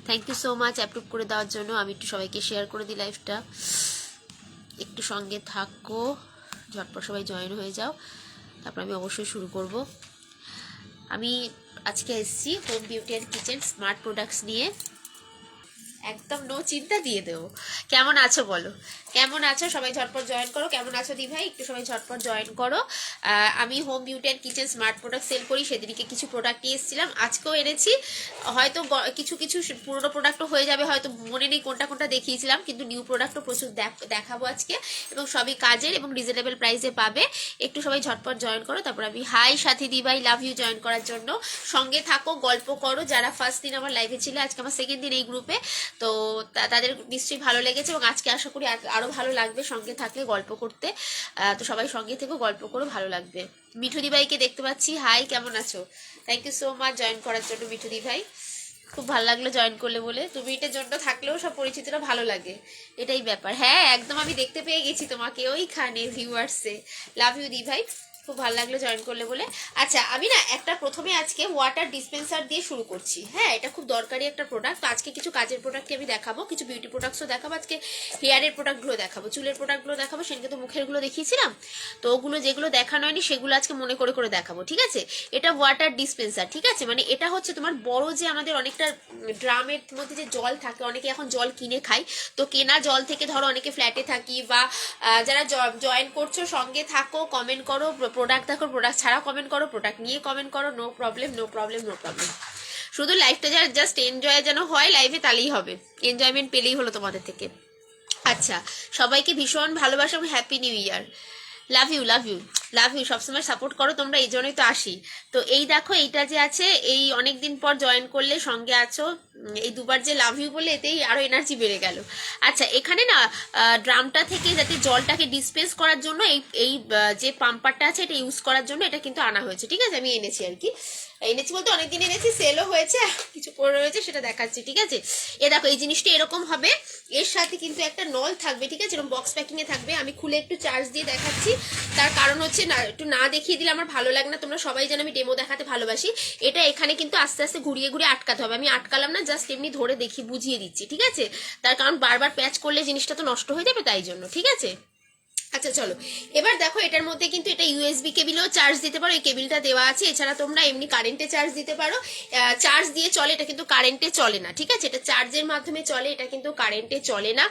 Thank you so much approve করে দেওয়ার জন্য। আমি একটু সবাইকে শেয়ার করে দিই লাইভটা, একটু সঙ্গে থাকো, ঝটপট সবাই জয়েন হয়ে যাও, তারপর আমি অবশ্যই শুরু করব। আমি আজকে এসেছি home beauty and kitchen smart products নিয়ে, একদম নো চিন্তা দিয়ে দেবো। কেমন আছো বলো, কেমন আছো সবাই ঝটপট জয়েন করো। কেমন আছো দি ভাই, একটু সবাই ঝটপট জয়েন করো। আমি home beauty and kitchen smart product sell করি, সেদিনকে কিছু প্রোডাক্ট নিয়ে এসেছিলাম, আজকেও এনেছি। হয়তো কিছু কিছু পুরোনো প্রোডাক্টও হয়ে যাবে, হয়তো মনে নেই কোনটা কোনটা দেখিয়েছিলাম, কিন্তু নিউ প্রোডাক্টও প্রচুর দেখাবো আজকে, এবং সবই কাজের এবং রিজনেবল প্রাইসে পাবে। একটু সবাই ঝটপট জয়েন করো। তারপর আমি হাই সাথী দি ভাই, লাভ ইউ জয়েন করার জন্য। সঙ্গে থাকো, গল্প করো। যারা ফার্স্ট দিন আমার লাইভে ছিল, আজকে আমার সেকেন্ড দিন এই গ্রুপে, তো তাদের নিশ্চয়ই ভালো লেগেছে এবং আজকে আশা করি আরো ভালো লাগবে সঙ্গে থাকলে গল্প করতে। তো সবাই সঙ্গে থেকো, গল্প করো, ভালো লাগবে। মিঠু দি ভাইকে দেখতে পাচ্ছি, হাই, কেমন আছো? Thank you so much join করার জন্য মিঠু দি ভাই, খুব ভালো লাগলো জয়েন করলে বলে। তুমি এটার জন্য থাকলেও সব পরিচিতরা ভালো লাগে, এটাই ব্যাপার। হ্যাঁ একদম, আমি দেখতে পেয়ে গেছি তোমাকে ওইখানে ভিউয়ার্সে। লাভ ইউ দি ভাই, খুব ভালো লাগলো জয়েন করলে বলে। আচ্ছা, আমি না একটা প্রথমে আজকে ওয়াটার ডিসপেন্সার দিয়ে শুরু করছি। হ্যাঁ, এটা খুব দরকারি একটা প্রোডাক্ট। তো আজকে কিছু কাজের প্রোডাক্টকে আমি দেখাবো, কিছু বিউটি প্রোডাক্টসও দেখাবো, আজকে হেয়ারের প্রোডাক্টগুলো দেখাবো, চুলের প্রোডাক্টগুলো দেখাবো। সেদিনকে তো মুখেরগুলো দেখিয়েছিলাম, তো ওগুলো যেগুলো দেখানো হয়নি সেগুলো আজকে মনে করে করে দেখাবো, ঠিক আছে? এটা ওয়াটার ডিসপেন্সার, ঠিক আছে? মানে এটা হচ্ছে তোমার বড় যে আমাদের অনেকটা ড্রামের মধ্যে যে জল থাকে, অনেকে এখন জল কিনে খাই, তো কেনা জল থেকে ধরো অনেকে ফ্ল্যাটে থাকি, বা যারা জয়েন করছো সঙ্গে থাকো, কমেন্ট করো, প্রোডাক্ট দেখো, প্রোডাক্ট ছাড়া কমেন্ট করো, প্রোডাক্ট নিয়ে কমেন্ট করো, no problem no problem no problem. শুধু লাইফটা যারা জাস্ট এনজয় যেন হয় লাইফে, তাহলেই হবে, এনজয়মেন্ট পেলেই হলো তোমাদের থেকে। আচ্ছা, সবাইকে ভীষণ ভালোবাসা এবং happy new year. Love you love you love you, সবসময় সাপোর্ট করো তোমরা, এই জন্যই তো আসি। তো এই দেখো, এইটা যে আছে, এই অনেক দিন পর জয়েন করলে সঙ্গে আছো, এই দুবার যে লাভ ইউ বলে এতেই আরো এনার্জি বেড়ে গেল। আচ্ছা, এখানে না ড্রামটা থেকে যাতে জলটাকে ডিসপেন্স করার জন্য এই এই যে পাম্পারটা আছে এটা ইউজ করার জন্য এটা কিন্তু আনা হয়েছে, ঠিক আছে? আমি এনেছি আর কি, এনেছি বলতে অনেকদিন এনেছি, সেলও হয়েছে, কিছু পড়ে রয়েছে, সেটা দেখাচ্ছি, ঠিক আছে? এ দেখো, এই জিনিসটা এরকম হবে, এর সাথে কিন্তু একটা নল থাকবে, ঠিক আছে? এরকম বক্স প্যাকিং এ থাকবে। আমি খুলে একটু চার্জ দিয়ে দেখাচ্ছি, তার কারণ হচ্ছে না, একটু না দেখিয়ে দিলে আমার ভালো লাগে না। তোমরা সবাই জানো আমি ডেমো দেখাতে ভালোবাসি। এটা এখানে কিন্তু আস্তে আস্তে ঘুরিয়ে ঘুরিয়ে আটকাতে হবে, আমি আটকালাম না, জাস্ট এমনি ধরে দেখি বুঝিয়ে দিচ্ছি, ঠিক আছে? তার কারণ বারবার প্যাচ করলে জিনিসটা তো নষ্ট হয়ে যাবে, তাই জন্য, ঠিক আছে? আচ্ছা চলো, এবার দেখো, এটার মধ্যে কিন্তু এটা ইউএসবি কেবিলেও চার্জ দিতে পারো, এই কেবিলটা দেওয়া আছে। এছাড়া তোমরা এমনি কারেন্টে চার্জ দিতে পারো, চার্জ দিয়ে চলে, এটা কিন্তু কারেন্টে চলে না, ঠিক আছে? এটা চার্জের মাধ্যমে চলে, এটা কিন্তু কারেন্টে চলে না।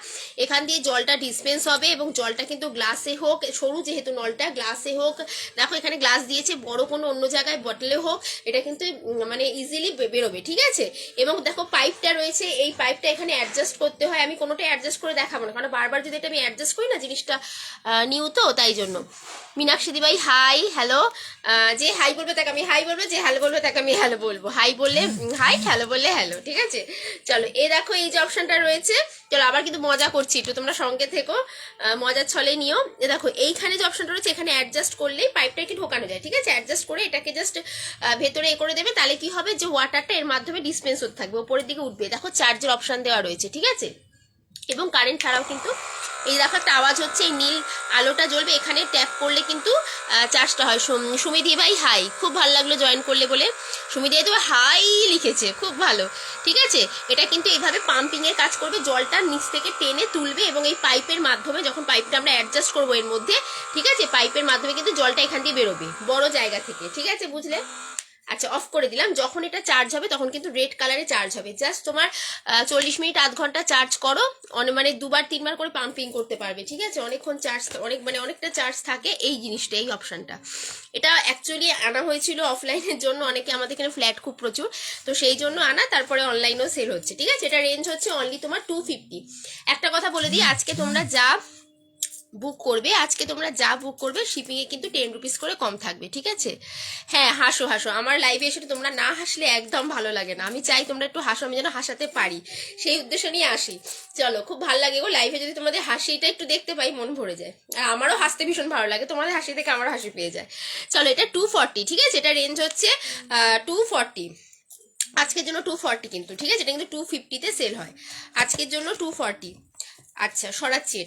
এখান দিয়ে জলটা ডিসপেন্স হবে এবং জলটা কিন্তু গ্লাসে হোক, সরু যেহেতু নলটা, গ্লাসে হোক, দেখো এখানে গ্লাস দিয়েছে, বড় কোনো অন্য জায়গায় বটলে হোক, এটা কিন্তু মানে ইজিলি বেরোবে, ঠিক আছে? এবং দেখো পাইপটা রয়েছে, এই পাইপটা এখানে অ্যাডজাস্ট করতে হয়, আমি কোনোটা অ্যাডজাস্ট করে দেখাবো না, কারণ বারবার যদি এটা আমি অ্যাডজাস্ট করি না, জিনিসটা নিউ তো, তাই জন্য। মীনাক্ষী দি ভাই হাই, হ্যালো। যে হাই বলবে তাকে আমি হাই বলবো, যে হ্যালো বলবে তাকে আমি হ্যালো বলবো। হাই বললে হাই, হ্যালো বললে হ্যালো, ঠিক আছে? চলো, এ দেখো এই যে অপশনটা রয়েছে, চলো আবার কিন্তু মজা করছি, একটু তোমরা সঙ্গে থেকো, মজার ছলে নিও। এ দেখো এইখানে যে অপশনটা রয়েছে, এখানে অ্যাডজাস্ট করলেই পাইপটা একটু ঢোকানো যায়, ঠিক আছে? অ্যাডজাস্ট করে এটাকে জাস্ট ভেতরে এ করে দেবে, তাহলে কি হবে, যে ওয়াটারটা এর মাধ্যমে ডিসপেন্স হতে থাকবে, উপরের দিকে উঠবে। দেখো চার্জের অপশন দেওয়া রয়েছে, ঠিক আছে? এবং কারেন্ট ছাড়াও কিন্তু এই দেখো একটা আওয়াজ হচ্ছে, এই নীল আলোটা জ্বলবে, এখানে ট্যাপ করলে কিন্তু চার্জটা হয়। সুমিদি ভাই হাই, খুব ভালো লাগলো জয়েন করলে বলে। সুমিদি ভাই তো হাই লিখেছে, খুব ভালো, ঠিক আছে? এটা কিন্তু এইভাবে পাম্পিং এর কাজ করবে, জলটা নিচ থেকে টেনে তুলবে এবং এই পাইপের মাধ্যমে, যখন পাইপটা আমরা অ্যাডজাস্ট করবো এর মধ্যে, ঠিক আছে, পাইপের মাধ্যমে কিন্তু জলটা এখান দিয়ে বেরোবে বড় জায়গা থেকে, ঠিক আছে? বুঝলে? আচ্ছা, অফ করে দিলাম। যখন এটা চার্জ হবে তখন কিন্তু রেড কালারে চার্জ হবে। জাস্ট তোমার 40 মিনিট আধ ঘন্টা চার্জ করো, মানে দুবার তিনবার করে পাম্পিং করতে পারবে, ঠিক আছে? অনেকক্ষণ চার্জ, অনেকটা চার্জ থাকে এই জিনিসটা, এই অপশনটা। এটা অ্যাকচুয়ালি আনা হয়েছিল অফলাইনের জন্য, অনেকে আমাদের এখানে ফ্ল্যাট খুব প্রচুর, তো সেই জন্য আনা, তারপরে অনলাইনেও সেল হচ্ছে, ঠিক আছে? এটা রেঞ্জ হচ্ছে অনলি তোমার 250। একটা কথা বলে দিই, আজকে তোমরা যা বুক করবে, শিপিং এ কিন্তু 10 রুপিস করে কম থাকবে, ঠিক আছে? হ্যাঁ, হাসো হাসো, আমার লাইভে এসে তোমরা না হাসলে একদম ভালো লাগে না, আমি চাই তোমরা একটু হাসো, আমি যেন হাসাতে পারি, সেই উদ্দেশ্য নিয়ে আসি। চলো, খুব ভালো লাগে গো লাইভে যদি তোমাদের হাসিটা একটু দেখতে পাই, মন ভরে যায়। আর আমারও হাসতে ভীষণ ভালো লাগে, তোমাদের হাসি দেখে আমারও হাসি পেয়ে যায়। চলো, এটা 240, ঠিক আছে? এটা রেঞ্জ হচ্ছে 240, আজকের জন্য 240 কিন্তু, ঠিক আছে? এটা কিন্তু 250-তে সেল হয়, আজকের জন্য 240। আচ্ছা, সরাচ্ছি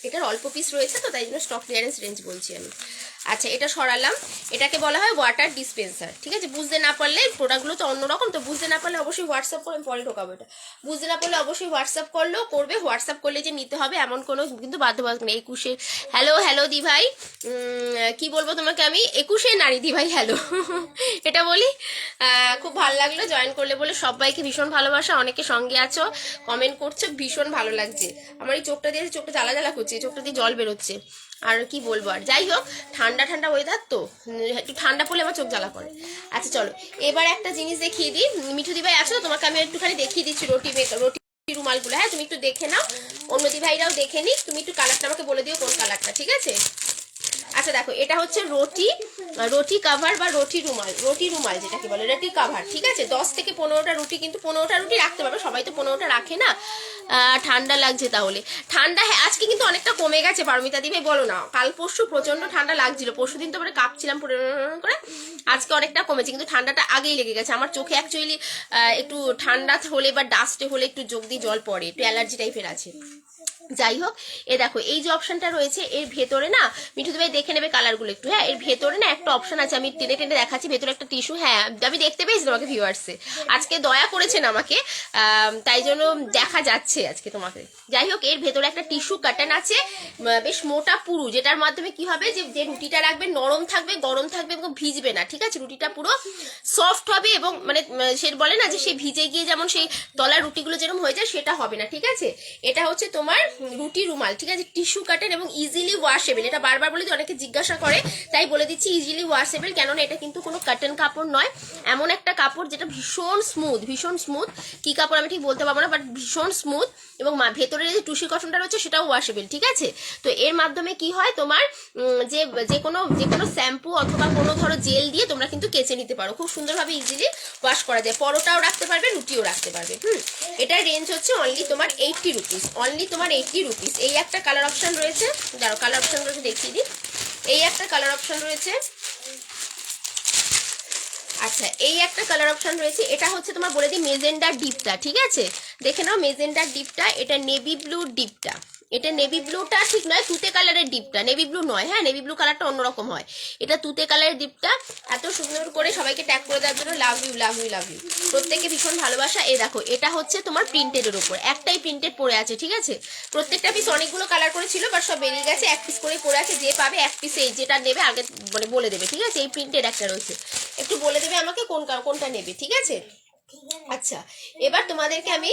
এটার অল্প পিস রয়েছে তো, তাই জন্য স্টক ক্লিয়ারেন্স রেঞ্জ বলছি আমি। আচ্ছা, এটা সরালাম। এটাকে বলা হয় ওয়াটার ডিসপেন্সার, ঠিক আছে। বুঝতে না পারলে, প্রোডাক্টগুলো তো অন্যরকম, তো বুঝতে না পারলে অবশ্যই হোয়াটসঅ্যাপ করে, পরে ঢোকাবো এটা। বুঝতে না পারলে অবশ্যই হোয়াটসঅ্যাপ করবে। হোয়াটসঅ্যাপ করলে যে নিতে হবে এমন কোনো কিন্তু বাধ্যবাধকতা নেই। 21-এ হ্যালো দি ভাই, কি বলবো তোমাকে আমি, 21-এ নারী দি ভাই, হ্যালো এটা বলি। খুব ভালো লাগলো জয়েন করলে বলে, সবাইকে ভীষণ ভালোবাসা। অনেকে সঙ্গে আছো, কমেন্ট করছো, ভীষণ ভালো লাগছে। আমার এই চোখটা দিয়ে জ্বালা করছে, চোখটা দিয়ে জল বেরোচ্ছে। আর কি বলবো, আর যাই হোক, ঠান্ডা ওয়েদার তো, একটু ঠান্ডা পড়লে আমার চোখ জ্বালা করে। আচ্ছা চলো, এবার একটা জিনিস দেখিয়ে দিই। মিঠু দি ভাই আছো, তোমাকে আমি একটুখানি দেখিয়ে দিচ্ছি রুটি রুমালগুলো। হ্যাঁ, তুমি একটু দেখে নাও, অন্য দি ভাইরাও দেখে নিক। তুমি একটু কালারটা আমাকে বলে দিও, কোন কালারটা, ঠিক আছে। আচ্ছা দেখো, এটা হচ্ছে রুটি কাভার বা রুটি রুমাল যেটাকে বলে, রুটি কাভার, ঠিক আছে। 10 থেকে 15টা রুটি, কিন্তু 15টা রুটি রাখতে পারবে, সবাই তো 15টা রাখে না। ঠান্ডা লাগছে তাহলে, ঠান্ডা হ্যাঁ আজকে কিন্তু অনেকটা কমে গেছে পারমিতা দিবে, বলো না। কাল পরশু প্রচন্ড ঠান্ডা লাগছিল, পরশুদিন তো মানে কাঁপছিলাম করে। আজকে অনেকটা কমেছে, কিন্তু ঠান্ডাটা আগেই লেগে গেছে। আমার চোখে অ্যাকচুয়ালি একটু ঠান্ডা হলে বা ডাস্টে হলে একটু চোখ দিয়ে জল পড়ে, একটু অ্যালার্জি টাইপের আছে। যাই হোক, এ দেখো এই যে অপশনটা রয়েছে, এর ভেতরে না, মিঠু ভাই দেখে নেবে কালারগুলো একটু। হ্যাঁ, এর ভেতরে না একটা অপশন আছে, আমি টেনে দেখাচ্ছি। ভেতরে একটা টিস্যু, হ্যাঁ আমি দেখতে পেয়েছি তোমাকে ভিউয়ার্সে, আজকে দয়া করেছেন আমাকে, তাই জন্য দেখা যাচ্ছে আজকে তোমাকে। যাই হোক, এর ভেতরে একটা টিস্যু কাটান আছে, বেশ মোটা পুরু, যেটার মাধ্যমে কি হবে, যে রুটিটা রাখবে নরম থাকবে, গরম থাকবে এবং ভিজবে না, ঠিক আছে। রুটিটা পুরো সফট হবে এবং মানে সে বলে না যে সে ভিজে গিয়ে যেমন সেই তলার রুটিগুলো যেরকম হয়ে যায়, সেটা হবে না, ঠিক আছে। এটা হচ্ছে তোমার রুটি রুমাল, ঠিক আছে, টিস্যু কাটেন এবং ইজিলি ওয়াশেবল। এটা বারবার বলে দিই, অনেকে জিজ্ঞাসা করে, তাই বলে দিচ্ছি ইজিলি ওয়াশেবল। কেননা এটা কিন্তু কোনো কাটন কাপড় নয়, এমন একটা কাপড় যেটা ভীষণ স্মুথ। কি কাপড় আমি ঠিক বলতে পারবো না, বাট ভীষণ স্মুথ, এবং ভেতরে যে টুসি কটনটা রয়েছে সেটাও ওয়াশেবল, ঠিক আছে। তো এর মাধ্যমে কি হয়, তোমার যে কোনো শ্যাম্পু অথবা কোনো ধরো জেল দিয়ে তোমরা কিন্তু কেচে নিতে পারো, খুব সুন্দরভাবে ইজিলি ওয়াশ করা যায়। পরোটাও রাখতে পারবে, রুটিও রাখতে পারবে। এটার রেঞ্জ হচ্ছে অনলি তোমার 80 রুপিস, অনলি তোমার 80 রুপিস। এই একটা কালার অপশন রয়েছে, দাঁড়াও কালার অপশন রয়েছে দেখিয়ে দিই। এই একটা কালার অপশন রয়েছে, আচ্ছা এই একটা কালার অপশন রয়েছে। এটা হচ্ছে তোমার বলে দিই মেজেন্ডার ডিপটা, ঠিক আছে, দেখে নাও মেজেন্ডার ডিপটা। এটা নেভি ব্লুর ডিপটা, এটা নেভি ব্লুটা ঠিক নয়, তুতে কালারের ডিপটা, নেভি ব্লু নয়, হ্যাঁ নেভি ব্লু কালারটা অন্যরকম হয়, এটা তুতে কালারের ডিপটা। এত সুন্দর করে সবাইকে ট্যাগ করে দেওয়ার জন্য লাভ ইউ, প্রত্যেকে ভীষণ ভালোবাসা। এ দেখো, এটা হচ্ছে তোমার প্রিন্টেডের উপর, একটাই প্রিন্টেড পড়ে আছে, ঠিক আছে। প্রত্যেকটা পিস অনেকগুলো কালার করে ছিল, বাট সব বেরিয়ে গেছে, এক পিস করে পড়ে আছে। যে পাবে এক পিসে যেটা নেবে আগে মানে বলে দেবে, ঠিক আছে। এই প্রিন্টেড একটা রয়েছে, একটু বলে দেবে আমাকে কোনটা নেবে, ঠিক আছে। আচ্ছা, এবার তোমাদেরকে আমি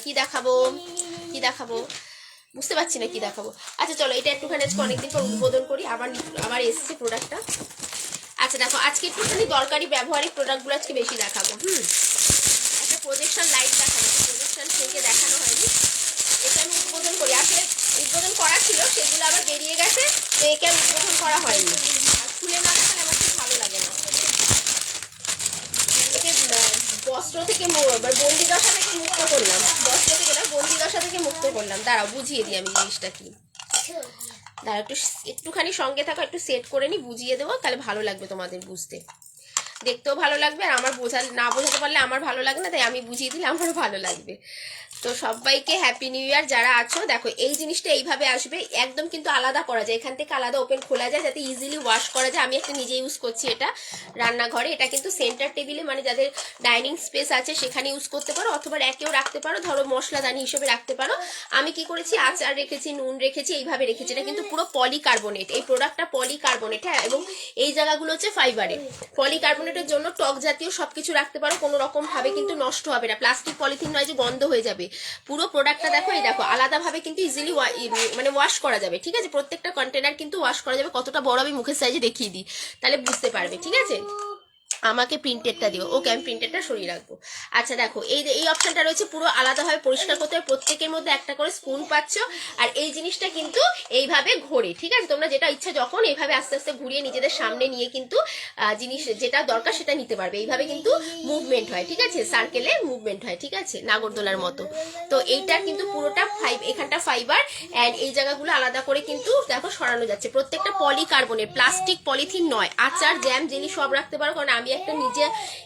কি দেখাবো বুঝতে পারছি না কি দেখাবো। আচ্ছা চলো, এটা একটুখানি আজকে অনেকদিন পর উদ্বোধন করি, আবার এসছে প্রোডাক্টটা। আচ্ছা দেখো, আজকে একটুখানি দরকারি ব্যবহারিক প্রোডাক্টগুলো আজকে বেশি দেখাবো। একটা প্রজেকশন লাইট দেখাবো, প্রজেকশন থেকে দেখানো হয়নি, এটা আমি উদ্বোধন করি। আসলে উদ্বোধন করা ছিল, সেগুলো আবার বেরিয়ে গেছে, তো একে আর উদ্বোধন করা হয়নি। আর খুলে না দেখালে আমার খুব ভালো লাগে না। একে বস্ত্র থেকে বন্দি দশা থেকে মুক্ত করলাম, বস্ত্র থেকে না বন্দি দশা থেকে মুক্ত করলাম। দাঁড়াও বুঝিয়ে দিই আমি জিনিসটা কি, দাঁড়াও একটুখানি সঙ্গে থাকো, একটু সেট করে নি, বুঝিয়ে দেবো, তাহলে ভালো লাগবে তোমাদের বুঝতে, দেখতেও ভালো লাগবে। আর আমার না বোঝাতে পারলে আমার ভালো লাগে না, তাই আমি বুঝিয়ে দিলে আমার ভালো লাগবে। তো সবাইকে হ্যাপি নিউ ইয়ার যারা আছো। দেখো এই জিনিসটা এইভাবে আসবে, একদম কিন্তু আলাদা করা যায়, এখান থেকে আলাদা ওপেন খোলা যায়, যাতে ইজিলি ওয়াশ করা যায়। আমি একটা নিজে ইউজ করছি এটা রান্নাঘরে, এটা কিন্তু সেন্টার টেবিলে মানে যাদের ডাইনিং স্পেস আছে সেখানে ইউজ করতে পারো, অথবা র্যাকেও রাখতে পারো, ধরো মশলাদানি হিসেবে রাখতে পারো। আমি কি করেছি, আচার রেখেছি, নুন রেখেছি, এইভাবে রেখেছি। এটা কিন্তু পুরো পলিকার্বনেট, এই প্রোডাক্টটা পলিকার্বনেট, হ্যাঁ, এবং এই জায়গাগুলো হচ্ছে ফাইবারের। পলিকার্বনেটের জন্য টক জাতীয় সবকিছু রাখতে পারো, কোনো রকম ভাবে কিন্তু নষ্ট হবে না, প্লাস্টিক পলিথিন নয় যে গন্ধ হয়ে যাবে। পুরো প্রোডাক্টটা দেখো, এই দেখো আলাদাভাবে কিন্তু ইজিলি মানে ওয়াশ করা যাবে, ঠিক আছে। প্রত্যেকটা কন্টেনার কিন্তু ওয়াশ করা যাবে। কতটা বড় আমি মুখের সাইজে দেখিয়ে দিই, তাহলে বুঝতে পারবে, ঠিক আছে। আমাকে প্রিন্টেডটা দিও, ওকে আমি প্রিন্টেডটা সরিয়ে রাখবো। আচ্ছা দেখো, এই অপশনটা রয়েছে, পুরো আলাদাভাবে পরিষ্কার করতে হবে। প্রত্যেকের মধ্যে একটা করে স্পুন পাচ্ছ, আর এই জিনিসটা কিন্তু এইভাবে ঘোরে, ঠিক আছে। তোমরা যেটা ইচ্ছা যখন এইভাবে আস্তে আস্তে ঘুরিয়ে নিজেদের সামনে নিয়ে কিন্তু জিনিস যেটা দরকার সেটা নিতে পারবে। এইভাবে কিন্তু মুভমেন্ট হয়, ঠিক আছে, সার্কেলে মুভমেন্ট হয়, ঠিক আছে, নাগরদোলার মতো। তো এইটা কিন্তু পুরোটা এখানটা ফাইবার, অ্যান্ড এই জায়গাগুলো আলাদা করে কিন্তু দেখো সরানো যাচ্ছে। প্রত্যেকটা পলিকার্বনেট, প্লাস্টিক পলিথিন নয়। আচার জ্যাম জেলি সব রাখতে পারো, কারণ আমি একটা নিজে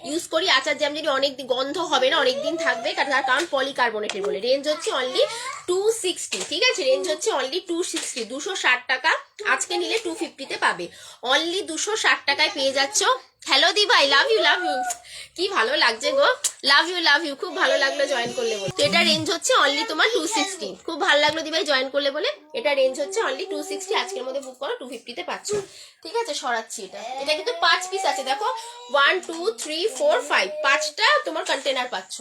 ইউজ করি। আচার জ্যাম জেলি অনেক গন্ধ হবে না, অনেকদিন থাকবে, তার কারণ পলিকার্বনেটের বলে। রেঞ্জ হচ্ছে অনলি 260, ঠিক আছে, রেঞ্জ হচ্ছে অনলি 260, 260 টাকা আজকে নিলে 250-তে পাবে, অনলি 260 টাকায় পেয়ে যাচ্ছ। হ্যালো দি ভাই, লাভ ইউ লাভ ইউ, কি ভালো লাগছে গো, লাভ ইউ, খুব ভালো লাগলো জয়েন করলে বলে। তো এটা রেঞ্জ হচ্ছে অনলি তোমার 260, খুব ভালো লাগলো দি ভাই জয়েন করলে বলে। এটা রেঞ্জ হচ্ছে অনলি 260, আজকের মধ্যে বুক করো, 250-তে পাচ্ছ। ঠিক আছে, সরাচ্ছি এটা। এটা কিন্তু 5 পিস আছে, দেখো 1 2 3 4 5, 5টা তোমার কন্টেনার পাচ্ছ।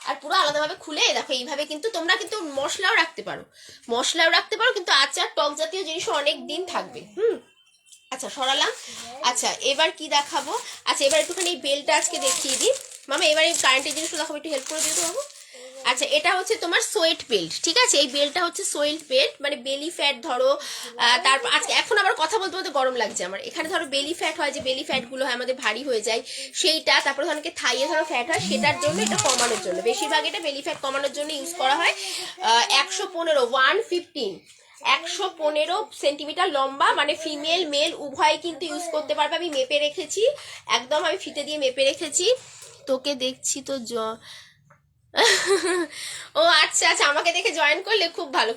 আর পুরো আলাদাভাবে খুলে দেখো এইভাবে কিন্তু তোমরা কিন্তু মশলাও রাখতে পারো, কিন্তু আচার টক জাতীয় জিনিসও অনেক দিন থাকবে। আচ্ছা সরালাম। আচ্ছা এবার কি দেখাবো, আচ্ছা এবার একটুখানি এই বেলটা আজকে দেখিয়ে দিই। মামা এবার এই কারেন্টের জিনিসগুলো দেখাবো, একটু হেল্প করে দিতে পারবো? আচ্ছা এটা হচ্ছে তোমার সোয়েট বেল্ট, ঠিক আছে, এই বেল্টটা হচ্ছে সোয়েট বেল্ট, মানে বেলি ফ্যাট ধরো, তারপর আজকে এখন আবার কথা বলতে বলতে গরম লাগছে আমার, এখানে ধরো বেলি ফ্যাট হয়, যে বেলি ফ্যাট গুলো হয় আমাদের ভারী হয়ে যায় সেইটা, তারপরে ধরো থাইয়ে ধরো ফ্যাট হয়, সেটার জন্য এটা কমানোর জন্য, বেশিরভাগ এটা বেলি ফ্যাট কমানোর জন্য ইউজ করা হয়। 115 সেন্টিমিটার লম্বা, মানে ফিমেল মেল উভয় কিন্তু ইউজ করতে পারবে। আমি মেপে রেখেছি, একদম আমি ফিতে দিয়ে মেপে রেখেছি। তোকে দেখছি তো ও আচ্ছা আচ্ছা, আমাকে দেখে জয়েন করলে খুব ভালো,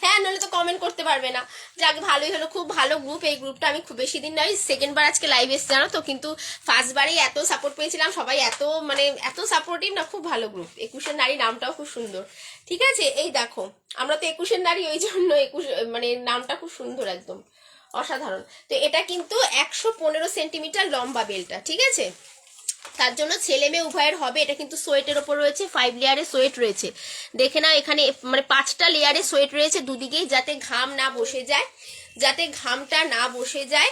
হ্যাঁ, নইলে তো কমেন্ট করতে পারবে না। যাক ভালোই হলো, খুব ভালো গ্রুপ, এই গ্রুপটা আমি খুব বেশি দিন নয়, সেকেন্ড বার আজকে লাইভ এসে জানো তো, কিন্তু ফার্স্ট বারেই এত সাপোর্ট পেয়েছিলাম, সবাই এত সাপোর্টিভ না, খুব ভালো গ্রুপ। 21 নারী নামটাও খুব সুন্দর, ঠিক আছে, এই দেখো আমরা তো 21 নারী, ওই জন্য 21 মানে নামটা খুব সুন্দর, একদম অসাধারণ। তো এটা কিন্তু 115 সেন্টিমিটার লম্বা বেলটা, ঠিক আছে, তার জন্য ছেলে মেয়ে উভয়ের হবে। এটা কিন্তু সোয়েটের ওপর রয়েছে, 5 লেয়ারের সোয়েট রয়েছে, দেখে নাও এখানে, মানে 5টা লেয়ারের সোয়েট রয়েছে দুদিকেই, যাতে ঘাম না বসে যায়, ঘামটা না বসে যায়।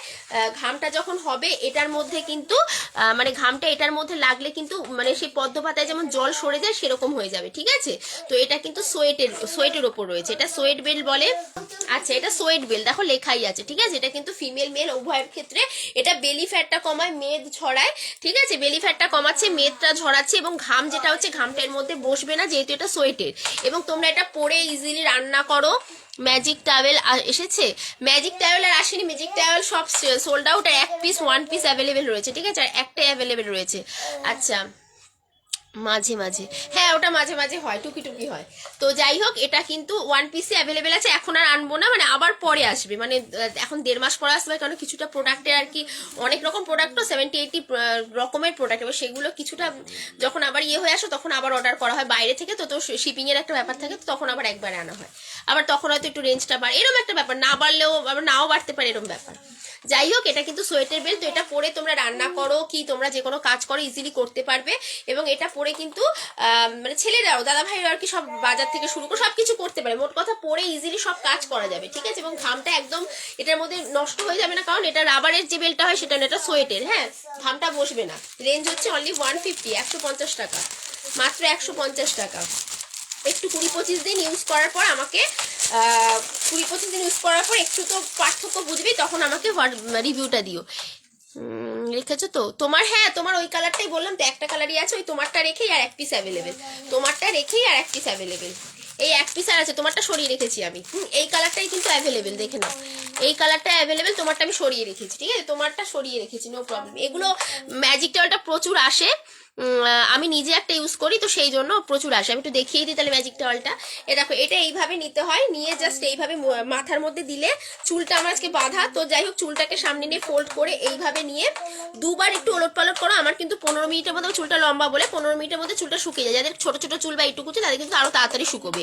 ঘামটা যখন হবে এটার মধ্যে কিন্তু মানে ঘামটা এটার মধ্যে লাগলে কিন্তু মানে সেই পদ্ম পাতায় যেমন জল সরে যায় সেরকম হয়ে যাবে, ঠিক আছে। তো এটা কিন্তু সোয়েটের ওপর রয়েছে, এটা সোয়েট বেল্ট বলে। আচ্ছা এটা সোয়েট বেল্ট, দেখো লেখাই আছে, ঠিক আছে। এটা কিন্তু ফিমেল মেল উভয়ের ক্ষেত্রে, এটা বেলি ফ্যাটটা কমায়, মেদ ঝরায়, ঠিক আছে, বেলি ফ্যাটটা কমাচ্ছে, মেদটা ঝরাচ্ছে, এবং ঘাম যেটা হচ্ছে ঘামটা এর মধ্যে বসবে না, যেহেতু এটা সোয়েটের। এবং তোমরা এটা পরে ইজিলি রান্না করো। ম্যাজিক টাওয়েল এসেছে, ম্যাজিক টাওয়েল আর আসেনি, ম্যাজিক টাওয়েল সব সোল্ড আউট, আর 1 পিস অ্যাভেলেবেল রয়েছে, ঠিক আছে, আর একটাই অ্যাভেলেবেল রয়েছে। আচ্ছা মাঝে মাঝে, হ্যাঁ ওটা মাঝে মাঝে হয়, টুকি হয়। তো যাই হোক, এটা কিন্তু 1 পিসে অ্যাভেলেবেল আছে, এখন আর আনবো না, মানে আবার পরে আসবে, মানে এখন 1.5 মাস পরে আসবে, কারণ কিছুটা প্রোডাক্টের আর কি, অনেক রকম প্রোডাক্ট তো 70-80 রকমের প্রোডাক্ট, এবার সেগুলো কিছুটা যখন আবার হয়ে আসো তখন আবার অর্ডার করা হয় বাইরে থেকে, তো শিপিং এর একটা ব্যাপার থাকে, তো তখন আবার একবারে আনা হয়, আবার তখন হয়তো একটু রেঞ্জটা বাড়ে, এরকম একটা ব্যাপার, না বাড়লেও আবার নাও বাড়তে পারে, এরকম ব্যাপার। যাই হোক, এটা কিন্তু সোয়েটার বেল্ট, তো এটা পরে তোমরা রান্না করো কি তোমরা যে কোনো কাজ করো ইজিলি করতে পারবে। এবং এটা পরে কিন্তু মানে ছেলেরাও, দাদা ভাইরা আর কি, সব বাজার থেকে শুরু করে সবকিছু করতে পারে, মোট কথা পরে ইজিলি সব কাজ করা যাবে, ঠিক আছে। এবং ঘামটা একদম এটার মধ্যে নষ্ট হয়ে যাবে না, কারণ এটা রাবারের যে বেল্টটা হয় সেটা না, এটা সোয়েটের, হ্যাঁ, ঘামটা বসবে না। রেঞ্জ হচ্ছে অনলি 150, 150 টাকা, মাত্র 150 টাকা। একটু 20-25 দিন ইউজ করার পর আমাকে 20-25 দিন ইউজ করার পর একটু তো পার্থক্য বুঝবি, তখন আমাকে রিভিউটা দিও। লিখেছো তো তোমার, হ্যাঁ তোমার ওই কালারটাই বললাম তো, একটা কালারই আছে, ওই তোমারটা রেখেই আর 1 পিস অ্যাভেলেবেল, তোমারটা রেখেই আর 1 পিস অ্যাভেলেবেল, এই 1 পিস আর আছে, তোমারটা সরিয়ে রেখেছি আমি। এই কালারটাই কিন্তু অ্যাভেলেবেল, দেখে নাও, এই কালারটা অ্যাভেলেবেল, তোমারটা আমি সরিয়ে রেখেছি, ঠিক আছে, তোমারটা সরিয়ে রেখেছি, নো প্রবলেম। এগুলো ম্যাজিক টাওয়েলটা প্রচুর আসে, আমি নিজে একটা ইউজ করি, তো সেই জন্য প্রচুর আসে। আমি একটু দেখিয়ে দিই তাহলে ম্যাজিক টাওয়েলটা। এ দেখো, এটা এইভাবে নিতে হয়, নিয়ে জাস্ট এইভাবে মাথার মধ্যে দিলে, চুলটা আমার আজকে বাঁধা, তো যাই হোক চুলটাকে সামনে নিয়ে ফোল্ড করে এইভাবে নিয়ে দুবার একটু ওলট পালট করো। আমার কিন্তু 15 মিনিটের মধ্যে, চুলটা লম্বা বলে 15 মিনিটের মধ্যে চুলটা শুকিয়ে যায়, যাদের ছোট ছোট চুল বা এইটুকু চুল তাদের কিন্তু আরো তাড়াতাড়ি শুকোবে।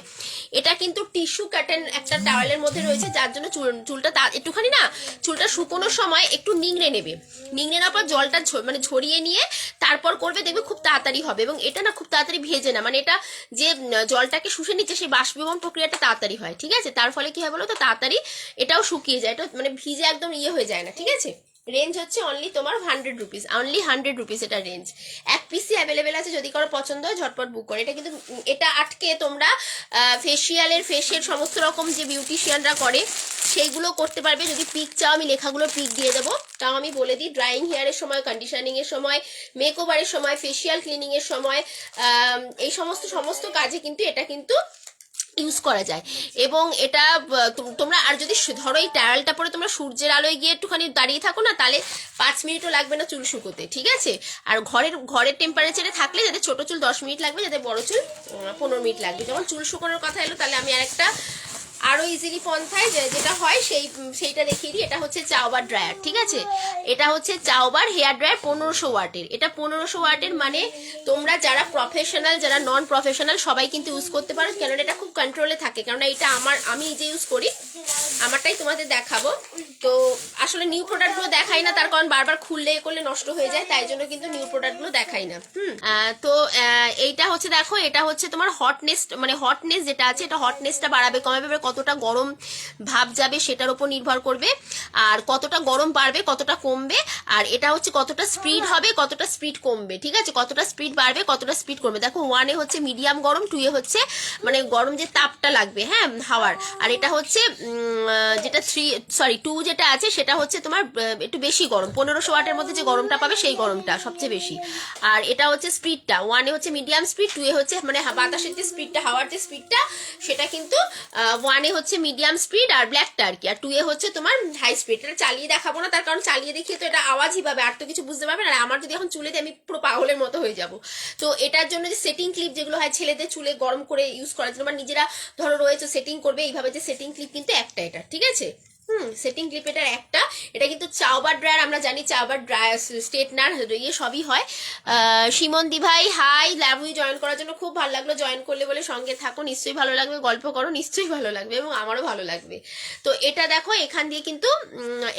এটা কিন্তু টিস্যু কাটেন একটা টাওয়েলের মধ্যে রয়েছে, যার জন্য চুলটা একটুখানি না, চুলটা শুকোনোর সময় একটু নিংড়ে নেবে, নিংড়ে নেওয়ার পর জলটা মানে ঝরিয়ে নিয়ে তারপর করবে, দেখবে খুব তাড়াতাড়ি হবে। এবং এটা না খুব তাড়াতাড়ি ভেজে না, মানে এটা যে জলটাকে শুষে নিচ্ছে সেই বাষ্পীভবন প্রক্রিয়াটা তাড়াতাড়ি হয়, ঠিক আছে, তার ফলে কি হয় বলো তো, তাড়াতাড়ি এটাও শুকিয়ে যায়, এটা মানে ভিজে একদম হয়ে যায় না, ঠিক আছে। রেঞ্জ হচ্ছে অনলি তোমার 100 রুপিস, অনলি 100 রুপিস এটা রেঞ্জ। 1 পিসই অ্যাভেলেবেল আছে, যদি কারো পছন্দ হয় ঝটপট বুক করে। এটা কিন্তু এটা আটকে তোমরা ফেসের সমস্ত রকম যে বিউটিশিয়ানরা করে সেইগুলো করতে পারবে। যদি পিক চাও আমি লেখাগুলো পিক দিয়ে দেবো, তাও আমি বলে দিই, ড্রাইং হেয়ারের সময়, কন্ডিশনিং এর সময়, মেকওভারের সময়, ফেসিয়াল ক্লিনিং এর সময়, এই সমস্ত কাজে কিন্তু এটা কিন্তু ইউজ করা যায়। এবং এটা তোমরা আর যদি ধরো এই টাওয়েলটা পরে তোমরা সূর্যের আলোয় গিয়ে একটুখানি দাঁড়িয়ে থাকো না, তাহলে 5 মিনিটও লাগবে না চুল শুকোতে, ঠিক আছে। আর ঘরের টেম্পারেচারে থাকলে, যাদের ছোট চুল 10 মিনিট লাগবে, যাদের বড় চুল 15 মিনিট লাগবে। যখন চুল শুকানোর কথা এলো, তাহলে আমি আরেকটা আরো ইজিলি পন্থায় যেটা হয় সেইটা দেখিয়ে দিই। এটা হচ্ছে চাওবার ড্রায়ার, ঠিক আছে? এটা হচ্ছে চাওবার হেয়ার ড্রায়ার 1500 ওয়াটের। এটা 1500 ওয়াটের মানে তোমরা যারা প্রফেশনাল যারা নন প্রফেশনাল সবাই কিন্তু ইউজ করতে পারো, কেননা এটা খুব কন্ট্রোলে থাকে। কারণ এটা আমি যে ইউজ করি আমারটাই তোমাদের দেখাবো। তো আসলে নিউ প্রোডাক্টগুলো দেখাই না, তার কারণ বারবার খুললে করলে নষ্ট হয়ে যায়, তাই জন্য কিন্তু নিউ প্রোডাক্টগুলো দেখাই না। তো এইটা হচ্ছে দেখো, এটা হচ্ছে তোমার হটনেস যেটা আছে, এটা হটনেসটা বাড়াবে কমাবে, কতটা গরম ভাব যাবে সেটার উপর নির্ভর করবে, আর কতটা গরম বাড়বে কতটা কমবে, আর এটা হচ্ছে কতটা স্পিড হবে কতটা স্পিড কমবে, ঠিক আছে? কতটা স্পিড বাড়বে কতটা স্পিড কমবে। দেখো 1 এ হচ্ছে মিডিয়াম গরম, 2 এ হচ্ছে মানে গরম যে তাপটা লাগবে, হ্যাঁ, হাওয়ার, আর এটা হচ্ছে যেটা 2 যেটা আছে সেটা হচ্ছে তোমার একটু বেশি গরম, 1500 ওয়াটের মধ্যে যে গরমটা পাবে সেই গরমটা সবচেয়ে বেশি। আর এটা হচ্ছে স্পিডটা 1 এ হচ্ছে মিডিয়াম স্পিড, 2 এ হচ্ছে মানে বাতাসের যে স্পিডটা, হাওয়ার যে স্পিডটা সেটা কিন্তু 1 এ হচ্ছে মিডিয়াম স্পিড আর ব্ল্যাকটা আর কি, আর 2 এ হচ্ছে তোমার হাই স্পিড। এটা চালিয়ে দেখাবো না, তার কারণ চালিয়ে দেখিয়ে তো এটা আওয়াজই পাবে, আর তো কিছু বুঝতে পারবে না। আমার যদি এখন চুলে দিয়ে আমি পুরো পাগলের মতো হয়ে যাব। তো এটার জন্য যে সেটিং ক্লিপ যেগুলো হয় ছেলেদের চুলে গরম করে ইউজ করার জন্য, নিজেরা ধরো রয়েছে সেটিং করবে এইভাবে, যে সেটিং ক্লিপ কিন্তু একটা এটা, ঠিক আছে? সেটিং ক্লিপ এটার একটা। এটা কিন্তু চাওবার ড্রায়ার, আমরা জানি চাওবার ড্রায়ার স্ট্রেটনার ইয়ে সবই হয়। সিমন দি ভাই হাই, লাভ ইউ, জয়েন করার জন্য খুব ভালো লাগলো। জয়েন করলে বলে সঙ্গে থাকো, নিশ্চয়ই ভালো লাগবে, গল্প করো নিশ্চয়ই ভালো লাগবে, এবং আমারও ভালো লাগবে। তো এটা দেখো এখান দিয়ে কিন্তু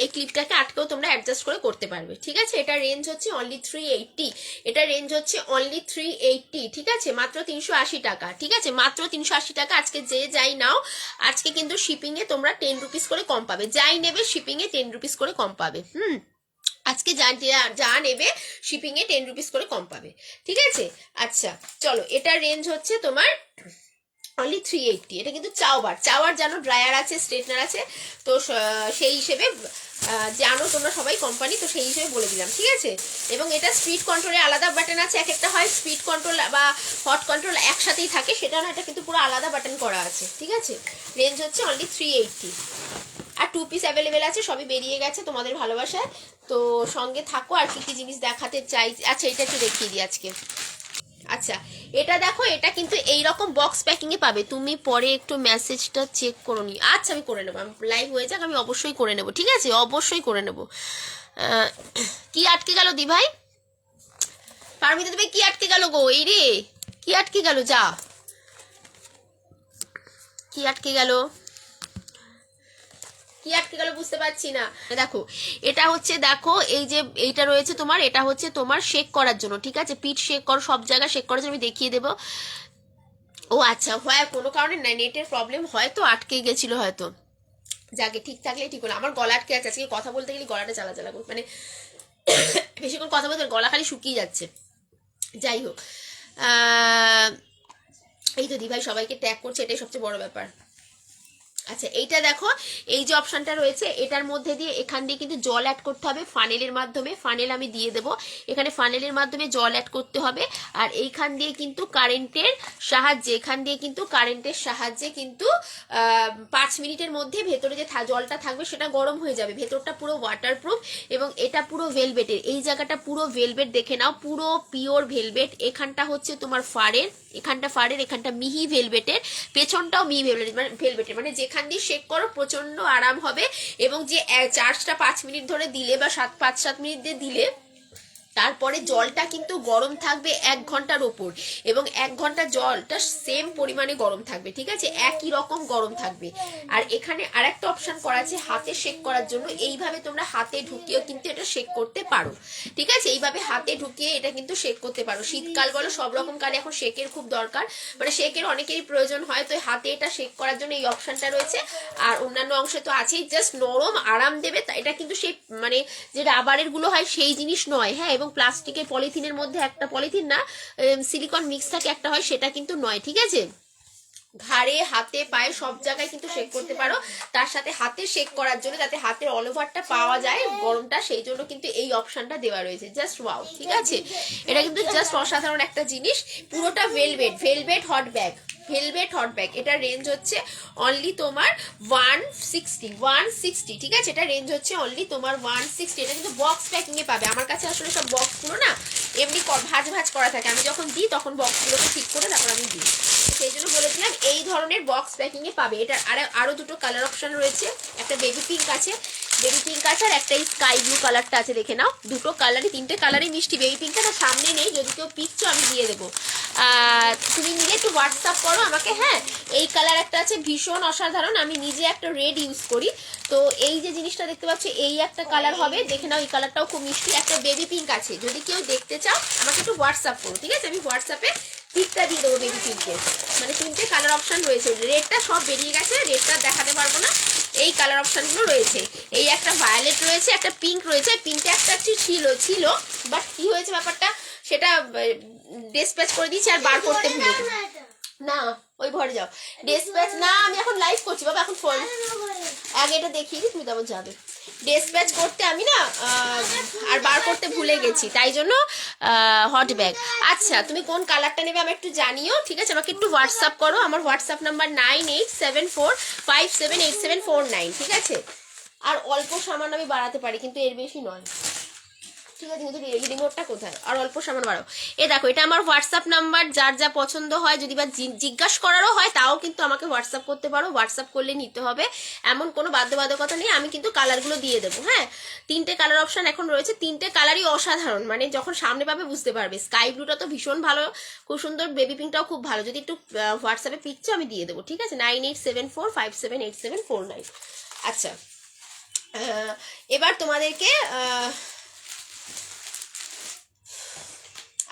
এই ক্লিপটাকে আটকেও তোমরা অ্যাডজাস্ট করে করতে পারবে, ঠিক আছে? এটা রেঞ্জ হচ্ছে অনলি 380, এটা রেঞ্জ হচ্ছে অনলি 380, ঠিক আছে? মাত্র 380 টাকা, ঠিক আছে? মাত্র 380 টাকা। আজকে যে যাই নাও, আজকে কিন্তু শিপিং এ তোমরা 10 রুপিস করে কম পাবে, যাই নেবে শিপিং এ 10 রুপিস করে কম পাবে। আজকে যা নেবে শিপিং এ 10 রুপিস করে কম পাবে, ঠিক আছে? আচ্ছা চলো, এটার রেঞ্জ হচ্ছে তোমার অনলি 380। এটা কিন্তু চাওয়ার জানো ড্রায়ার আছে, স্ট্রেটনার আছে, তো সেই হিসেবে জানো তোমরা সবাই কোম্পানি, তো সেই হিসেবে বলে দিলাম, ঠিক আছে? এবং এটা স্পিড কন্ট্রোলে আলাদা বাটন আছে, এক একটা হয় স্পিড কন্ট্রোল বা হট কন্ট্রোল একসাথেই থাকে, সেটা না, এটা কিন্তু পুরো আলাদা বাটন করা আছে, ঠিক আছে? রেঞ্জ হচ্ছে অনলি 380, আর 2 পিস অ্যাভেলেবেল আছে, সবই বেরিয়ে গেছে তোমাদের ভালোবাসায়। তো সঙ্গে থাকো, আর কি কি জিনিস দেখাতে চাই। আচ্ছা এটা একটু দেখিয়ে দিই আজকে। আচ্ছা এটা দেখো, এটা কিন্তু এইরকম বক্স প্যাকিং এ পাবে, তুমি পরে একটু মেসেজটা চেক করো নি। আচ্ছা আমি করে নেবো, আমি লাইভ হয়ে যাক, আমি অবশ্যই করে নেবো, ঠিক আছে? অবশ্যই করে নেবো। কি আটকে গেল দি ভাই? পারমিতা তুমি কি আটকে গেল গো? এই রে কি আটকে গেল? যা কি আটকে গেল, কি আটকে গেল বুঝতে পারছি না। দেখো এটা হচ্ছে, দেখো এই যে এইটা রয়েছে তোমার, এটা হচ্ছে তোমার শেক করার জন্য, ঠিক আছে? পিঠ শেক করো, সব জায়গায় শেক করার জন্য আমি দেখিয়ে দেবো। ও আচ্ছা, হয় কোনো কারণে নেটের প্রবলেম হয়তো আটকে গেছিল হয়তো, যাকে ঠিক থাকলে ঠিক হলো। আমার গলা আটকে আছে, আজকে কথা বলতে গেলে গলাটা জ্বালা জ্বালা করে, মানে বেশিক্ষণ কথা বলতে গলা খালি শুকিয়ে যাচ্ছে। যাই হোক, এই তো দিভাই সবাইকে ট্যাগ করছে, এটাই সবচেয়ে বড় ব্যাপার। আচ্ছা এইটা দেখো, এই যে অপশনটা রয়েছে এটার মধ্যে দিয়ে এখান দিয়ে কিন্তু জল অ্যাড করতে হবে ফানেলের মাধ্যমে, ফানেল আমি দিয়ে দেবো এখানে, ফানেলের মাধ্যমে জল অ্যাড করতে হবে, আর এইখান দিয়ে কিন্তু কারেন্টের সাহায্যে, এখান দিয়ে কিন্তু কারেন্টের সাহায্যে কিন্তু 5 মিনিটের মধ্যে ভেতরে যে জলটা থাকবে সেটা গরম হয়ে যাবে। ভেতরটা পুরো ওয়াটারপ্রুফ, এবং এটা পুরো ভেলভেটের, এই জায়গাটা পুরো ভেলভেট, দেখে নাও পুরো পিওর ভেলভেট। এখানটা হচ্ছে তোমার ফারের, এখানটা ফারের, এখানটা মিহি ভেলভেটের, পেছনটাও মিহি ভেলভেটের, মানে যেখান দিয়ে শেক করো প্রচন্ড আরাম হবে। এবং যে চার্জটা 5 মিনিট ধরে দিলে বা 5-7 মিনিট দিয়ে দিলে, তারপরে জলটা কিন্তু গরম থাকবে 1 ঘন্টার ওপর, এবং 1 ঘন্টা জলটা সেম পরিমাণে গরম থাকবে, ঠিক আছে? একই রকম গরম থাকবে। আর এখানে আরেকটা অপশন করা আছে হাতে শেক করার জন্য, এইভাবে তোমরা হাতে ঢুকিয়েও কিন্তু এটা শেক করতে পারো, ঠিক আছে? এইভাবে হাতে ঢুকিয়ে এটা কিন্তু শেক করতে পারো। শীতকাল বলো সব রকম কালে এখন শেকের খুব দরকার, মানে শেকের অনেকেরই প্রয়োজন হয়, তো হাতে এটা শেক করার জন্য এই অপশনটা রয়েছে। আর অন্যান্য অংশে তো আছেই, জাস্ট নরম আরাম দেবে। এটা কিন্তু সেই মানে যে রাবারের গুলো হয় সেই জিনিস নয়, হ্যাঁ, এবং প্লাস্টিকের পলিথিনের মধ্যে একটা পলিথিন না, সিলিকন মিক্স থাকে একটা হয়, সেটা কিন্তু নয়, ঠিক আছে? ঘাড়ে হাতে পায়ে সব জায়গায় কিন্তু শেক করতে পারো। তার সাথে হাতে শেক করার জন্য যাতে হাতের অল ওভারটা পাওয়া যায় গরমটা, সেই জন্য কিন্তু এই অপশনটা দেওয়া রয়েছে। জাস্ট ওয়াও, ঠিক আছে? এটা কিন্তু জাস্ট অসাধারণ একটা জিনিস। পুরোটা velvet hot bag, velvet hot bag, এটা রেঞ্জ হচ্ছে অনলি তোমার 160, ঠিক আছে, এটা রেঞ্জ হচ্ছে অনলি তোমার 160। এটা কিন্তু বক্স প্যাকিং এ পাবে। আমার কাছে আসলে সব বক্সগুলো না এমনি ভাজ ভাজ করা থাকে, আমি যখন দিই তখন বক্সগুলোকে ঠিক করে তারপর আমি দিই, সেই জন্য বলেছিলাম এই ধরনের বক্স প্যাকিং এ পাবে। এটার আরো দুটো কালার অপশন রয়েছে, একটা বেবি পিঙ্ক আছে, আর একটা স্কাই ব্লু কালারটা আছে, দেখে নাও। দুটো কালারই, তিনটে কালারই মিষ্টি। বেবি পিঙ্কটা না সামনে নেই, যদি কেউ পিকছো আমি দিয়ে দেবো, তুমি নিলে একটু হোয়াটসঅ্যাপ করো আমাকে। হ্যাঁ, এই কালার একটা আছে ভীষণ অসাধারণ, আমি নিজে একটা রেড ইউজ করি। তো এই যে জিনিসটা দেখতে পাচ্ছ এই একটা কালার হবে, দেখে নাও, এই কালারটাও খুব মিষ্টি। একটা বেবি পিঙ্ক আছে, যদি কেউ দেখতে চাও আমাকে একটু হোয়াটসঅ্যাপ করো, ঠিক আছে, আমি হোয়াটসঅ্যাপে পিকটা দিয়ে দেবো বেবি পিঙ্কের। মানে তিনটে কালার অপশন রয়েছে, রেডটা সব বেরিয়ে গেছে, রেডটা দেখাতে পারবো না, এই কালার অপশনগুলো রয়েছে। এই একটা ভায়োলেট রয়েছে, একটা পিঙ্ক রয়েছে, পিঙ্কটা একটা ছিল বাট কি হয়েছে ব্যাপারটা সেটা ডিসপ্যাচ করে দিয়েছি আর বার করতে ভুলে গেছি। না ওই ঘরে যাও, ডিসপ্যাচ না, আমি এখন লাইভ করছি বাবা, এখন ফোন আগে এটা দেখিয়ে দিই, তুমি তখন যাবে। ডিসপ্যাচ করতে আমি না আর বার করতে ভুলে গেছি, তাই জন্য হট ব্যাগ। আচ্ছা, তুমি কোন কালারটা নেবে আমি একটু জানিও, ঠিক আছে, আমাকে একটু হোয়াটসঅ্যাপ করো। আমার হোয়াটসঅ্যাপ নাম্বার 9874578749, ঠিক আছে। আর অল্প সামান্য আমি বাড়াতে পারি, কিন্তু এর বেশি নয়, ঠিক আছে, কিন্তু রিমোটটা কোথায়, আর অল্প সামান বাড়ো। এ দেখো, এটা আমার হোয়াটসঅ্যাপ নাম্বার, যার যা পছন্দ হয়, যদি বা জিজ্ঞাসা করারও হয় তাও কিন্তু আমাকে হোয়াটসঅ্যাপ করতে পারো, হোয়াটসঅ্যাপ করলে নিতে হবে, এমন কোনো বাধ্যবাধকতা নেই। আমি কিন্তু কালারগুলো দিয়ে দেবো। হ্যাঁ, তিনটে কালার অপশন এখন রয়েছে, তিনটে কালারই অসাধারণ, মানে যখন সামনে পাবে বুঝতে পারবে। স্কাই ব্লুটা তো ভীষণ ভালো, খুব সুন্দর, বেবি পিঙ্কটাও খুব ভালো। যদি একটু হোয়াটসঅ্যাপে পিকচার আমি দিয়ে দেবো, ঠিক আছে, 9874578749। আচ্ছা, এবার তোমাদেরকে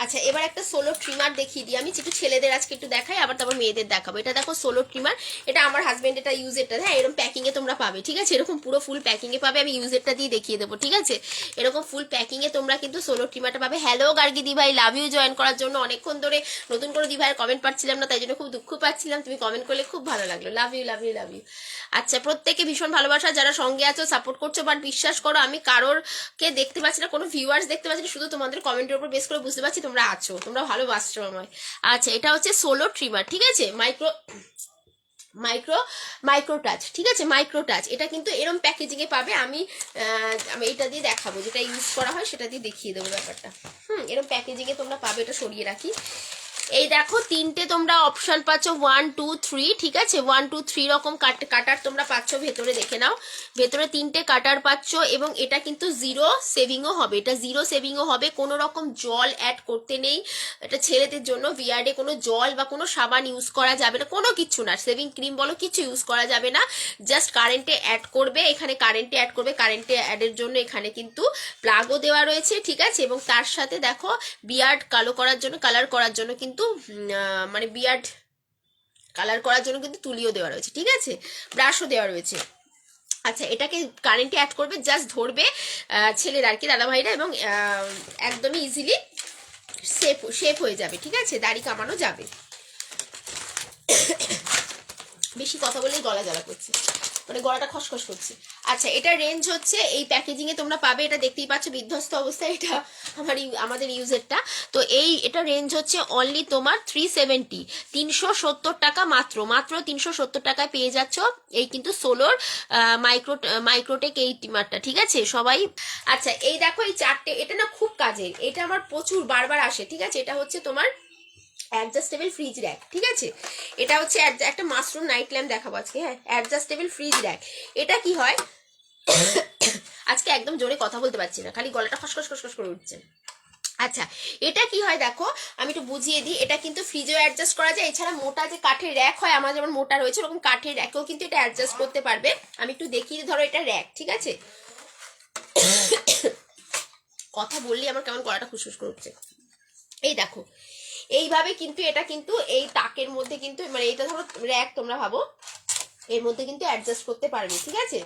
আচ্ছা, এবার একটা সোলো ট্রিমার দেখিয়ে দিই আমি, একটু ছেলেদের আজকে একটু দেখাই, আবার তারপর মেয়েদের দেখাবো। এটা দেখো সোলো ট্রিমার, এটা আমার হাজবেন্ড এটা ইউজেরটা। হ্যাঁ, এরকম প্যাকিং এ তোমরা পাবে, ঠিক আছে, এরকম পুরো ফুল প্যাকিং এ পাবে, আমি ইউজেরটা দিয়ে দেখিয়ে দেবো, ঠিক আছে, এরকম ফুল প্যাকিং এ তোমরা কিন্তু সোলো ট্রিমারটা পাবে। হ্যালো গার্গি দি ভাই, লাভ ইউ জয়েন করার জন্য। অনেকক্ষণ ধরে নতুন করে দি ভাইয়ের কমেন্ট পাচ্ছিলাম না, তাই জন্য খুব দুঃখ পাচ্ছিলাম, তুমি কমেন্ট করলে খুব ভালো লাগলো, love you love you love you. আচ্ছা, প্রত্যেকে ভীষণ ভালোবাসা, যারা সঙ্গে আছো সাপোর্ট করছো, বাট বিশ্বাস করো আমি কারোরকে দেখতে পাচ্ছি না, কোনো ভিউয়ার্স দেখতে পাচ্ছি না, শুধু তোমাদের কমেন্টের উপর বেস করে বুঝতে পারছি তোমরা আছো, তোমরা ভালোবাসছো আমায়। আচ্ছা, এটা হচ্ছে সোলো ট্রিমার, ঠিক আছে, মাইক্রো টাচ, ঠিক আছে, মাইক্রো টাচ। এটা কিন্তু এরম প্যাকেজিং এ পাবে, আমি এটা দিয়ে দেখাবো, যেটা ইউজ করা হয় সেটা দিয়ে দেখিয়ে দেবো ব্যাপারটা। এরম প্যাকেজিং এ তোমরা পাবে, এটা সরিয়ে রাখি। এই দেখো, তিনটে তোমরা অপশন পাচ্ছ, 1 2 3, ঠিক আছে, 1 2 3 রকম কাটার তোমরা পাচ্ছ ভেতরে, দেখে নাও, ভেতরে তিনটে কাটার পাচ্ছ, এবং এটা কিন্তু জিরো সেভিংও হবে, এটা জিরো সেভিংও হবে, কোনো রকম জল অ্যাড করতে নেই। এটা ছেলেদের জন্য, বিয়ার্ডে কোনো জল বা কোনো সাবান ইউজ করা যাবে না, কোনো কিছু না, সেভিং ক্রিম বলো কিছু ইউজ করা যাবে না, জাস্ট কারেন্টে অ্যাড করবে, এখানে কারেন্টে অ্যাড করবে, কারেন্টে অ্যাডের জন্য এখানে কিন্তু প্লাগও দেওয়া রয়েছে, ঠিক আছে, এবং তার সাথে দেখো বিয়ার্ড কালো করার জন্য, কালার করার জন্য কিন্তু মানে বিয়ার্ড কালার করার জন্য কিন্তু তুলিও দেওয়া রয়েছে, ঠিক আছে, ব্রাশও দেওয়া রয়েছে। আচ্ছা, এটাকে কারেন্টে অ্যাড করবে, জাস্ট ধরবে ছেলের আর কি, দাদা ভাইরা, এবং একদমই ইজিলি শেপ হয়ে যাবে, ঠিক আছে, দাড়ি কামানো যাবে। বেশি কথা বলেই গলা জ্বালা করছে, মানে গলাটা খসখস করছে। আচ্ছা, এটা রেঞ্জ হচ্ছে, এই প্যাকেজিং এ তোমরা পাবে, এটা দেখতেই পাচ্ছ বিধ্বস্ত অবস্থায়, এটা আমাদের ইউজেরটা। তো এটা রেঞ্জ হচ্ছে অনলি তোমার 370, 370 টাকা, মাত্র 370 টাকায় পেয়ে যাচ্ছ এই কিন্তু সোলোর মাইক্রোটেক এই টিমারটা, ঠিক আছে সবাই। আচ্ছা, এই দেখো, এই চারটে, এটা না খুব কাজের, এটা আমার প্রচুর বারবার আসে, ঠিক আছে, এটা হচ্ছে তোমার অ্যাডজাস্টেবল ফ্রিজ র্যাক, ঠিক আছে, এটা হচ্ছে একটা মাশরুম নাইট ল্যাম্প দেখাবো আজকে। হ্যাঁ, অ্যাডজাস্টেবল ফ্রিজ র্যাক, এটা কি হয়, আজকে একদম জোরে কথা বলতে পারছি না, খালি গলাটা খসখস খসখস করে উঠছে। আচ্ছা, এটা কি হয় দেখো, আমি একটু বুঝিয়ে দিই, এটা কিন্তু ফ্রিজেও অ্যাডজাস্ট করা যায়, এছাড়া মোটা যে কাঠের র্যাক হয়, আমার যেমন মোটা রয়েছে ওরকম কাঠের র্যাকেও কিন্তু এটা অ্যাডজাস্ট করতে পারবে। আমি একটু দেখিয়ে, ধরো এটা র্যাক, ঠিক আছে, কথা বললি আমার কেমন গলাটা খুশখুশ করে উঠছে। এই দেখো, এইভাবে কিন্তু এটা কিন্তু এই তাকের মধ্যে কিন্তু, মানে এটা ধরো র্যাক, তোমরা ভাবো এর মধ্যে কিন্তু অ্যাডজাস্ট করতে পারবে, ঠিক আছে।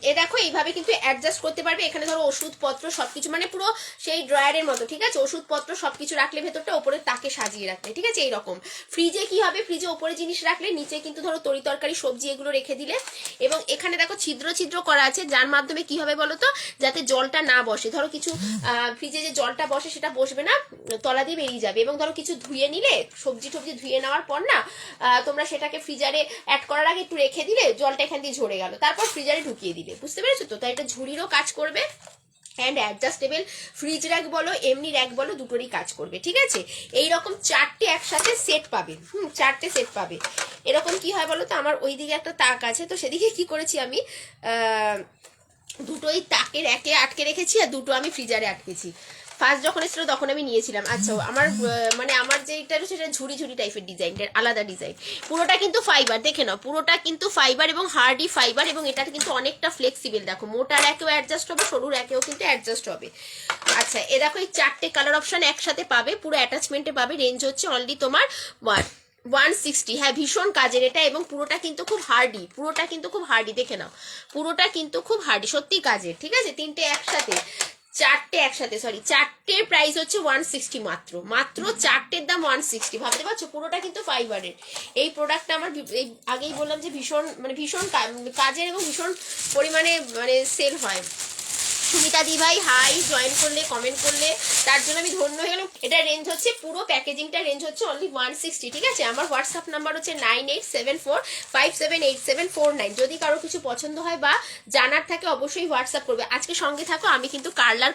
এ দেখো এইভাবে কিন্তু অ্যাডজাস্ট করতে পারবে। এখানে ধরো ওষুধপত্র সবকিছু, মানে পুরো সেই ড্রয়ারের মতো, ঠিক আছে। ওষুধপত্র সবকিছু রাখলে ভেতরটা, ওপরে তাকে সাজিয়ে রাখলে, ঠিক আছে, এইরকম। ফ্রিজে কি হবে, ফ্রিজে ওপরে জিনিস রাখলে নিচে কিন্তু ধরো তরি তরকারি সবজি এগুলো রেখে দিলে। এবং এখানে দেখো ছিদ্র ছিদ্র করা আছে, যার মাধ্যমে কি হবে বলো তো, যাতে জলটা না বসে। ধরো কিছু ফ্রিজে যে জলটা বসে সেটা বসবে না, তলা দিয়ে বেরিয়ে যাবে। এবং ধরো কিছু ধুয়ে নিলে, সবজি টবজি ধুয়ে নেওয়ার পর না তোমরা সেটাকে ফ্রিজারে অ্যাড করার আগে একটু রেখে দিলে, জলটা এখান দিয়ে ঝরে গেল, তারপর ফ্রিজারে ঢুকিয়ে দিলে, বুঝতে পেরেছো তো। তাই এটা ঝুড়িরও কাজ করবে, অ্যান্ড অ্যাডজাস্টেবল ফ্রিজ র্যাক বলো, এমনি র্যাক বলো, দুটোরই কাজ করবে, ঠিক আছে। এইরকম 4টে একসাথে সেট পাবে, 4টে সেট পাবে। এরকম কি হয় বলো তো, আমার ওইদিকে একটা তাক আছে, তো সেদিকে কি করেছি আমি, দুটোই তাকের একে আটকে রেখেছি, আর দুটো আমি ফ্রিজারে আটকেছি। ফার্স্ট যখন এসেছিল তখন আমি নিয়েছিলাম। আচ্ছা, আমার মানে আমার যেটা সেটা ঝুড়ি ঝুড়ি টাইপের ডিজাইনটার, আলাদা ডিজাইন। পুরোটা কিন্তু ফাইবার, দেখে নাও, পুরোটা কিন্তু ফাইবার এবং হার্ডি ফাইবার, এবং এটা কিন্তু অনেকটা ফ্লেক্সিবল। দেখো, মোটার একেও অ্যাডজাস্ট হবে, সরুর একেও কিন্তু অ্যাডজাস্ট হবে। আচ্ছা, এ দেখো এই 4টে কালার অপশন একসাথে পাবে, পুরো অ্যাটাচমেন্টে পাবে। রেঞ্জ হচ্ছে অনলি তোমার 160। হ্যাঁ, ভীষণ কাজের এটা, এবং পুরোটা কিন্তু খুব হার্ডি, পুরোটা কিন্তু খুব হার্ডি, দেখে নাও, পুরোটা কিন্তু খুব হার্ডি, সত্যি কাজের, ঠিক আছে। 3টে একসাথে, 4টে একসাথে, সরি, 4টের প্রাইস হচ্ছে 160 মাত্র, মাত্র 4টের দাম 160। ভাবতে পারছো, পুরোটা কিন্তু ফাইবারের। এই প্রোডাক্টটা আমার আগেই বললাম যে ভীষণ, মানে ভীষণ কাজের এবং ভীষণ পরিমাণে মানে সেল হয়। সুমিতা দি ভাই হাই, জয়েন করলে, কমেন্ট করলে, তার জন্য আমি ধন্য হয়ে গেলাম। এটা রেঞ্জ হচ্ছে, পুরো প্যাকেজিংটা রেঞ্জ হচ্ছে অনলি 160, ঠিক আছে। আমার হোয়াটসঅ্যাপ নাম্বার হচ্ছে 9874578749। যদি কারো কিছু পছন্দ হয় বা জানার থাকে অবশ্যই হোয়াটসঅ্যাপ করবে। আজকে সঙ্গে থাকো, আমি কিন্তু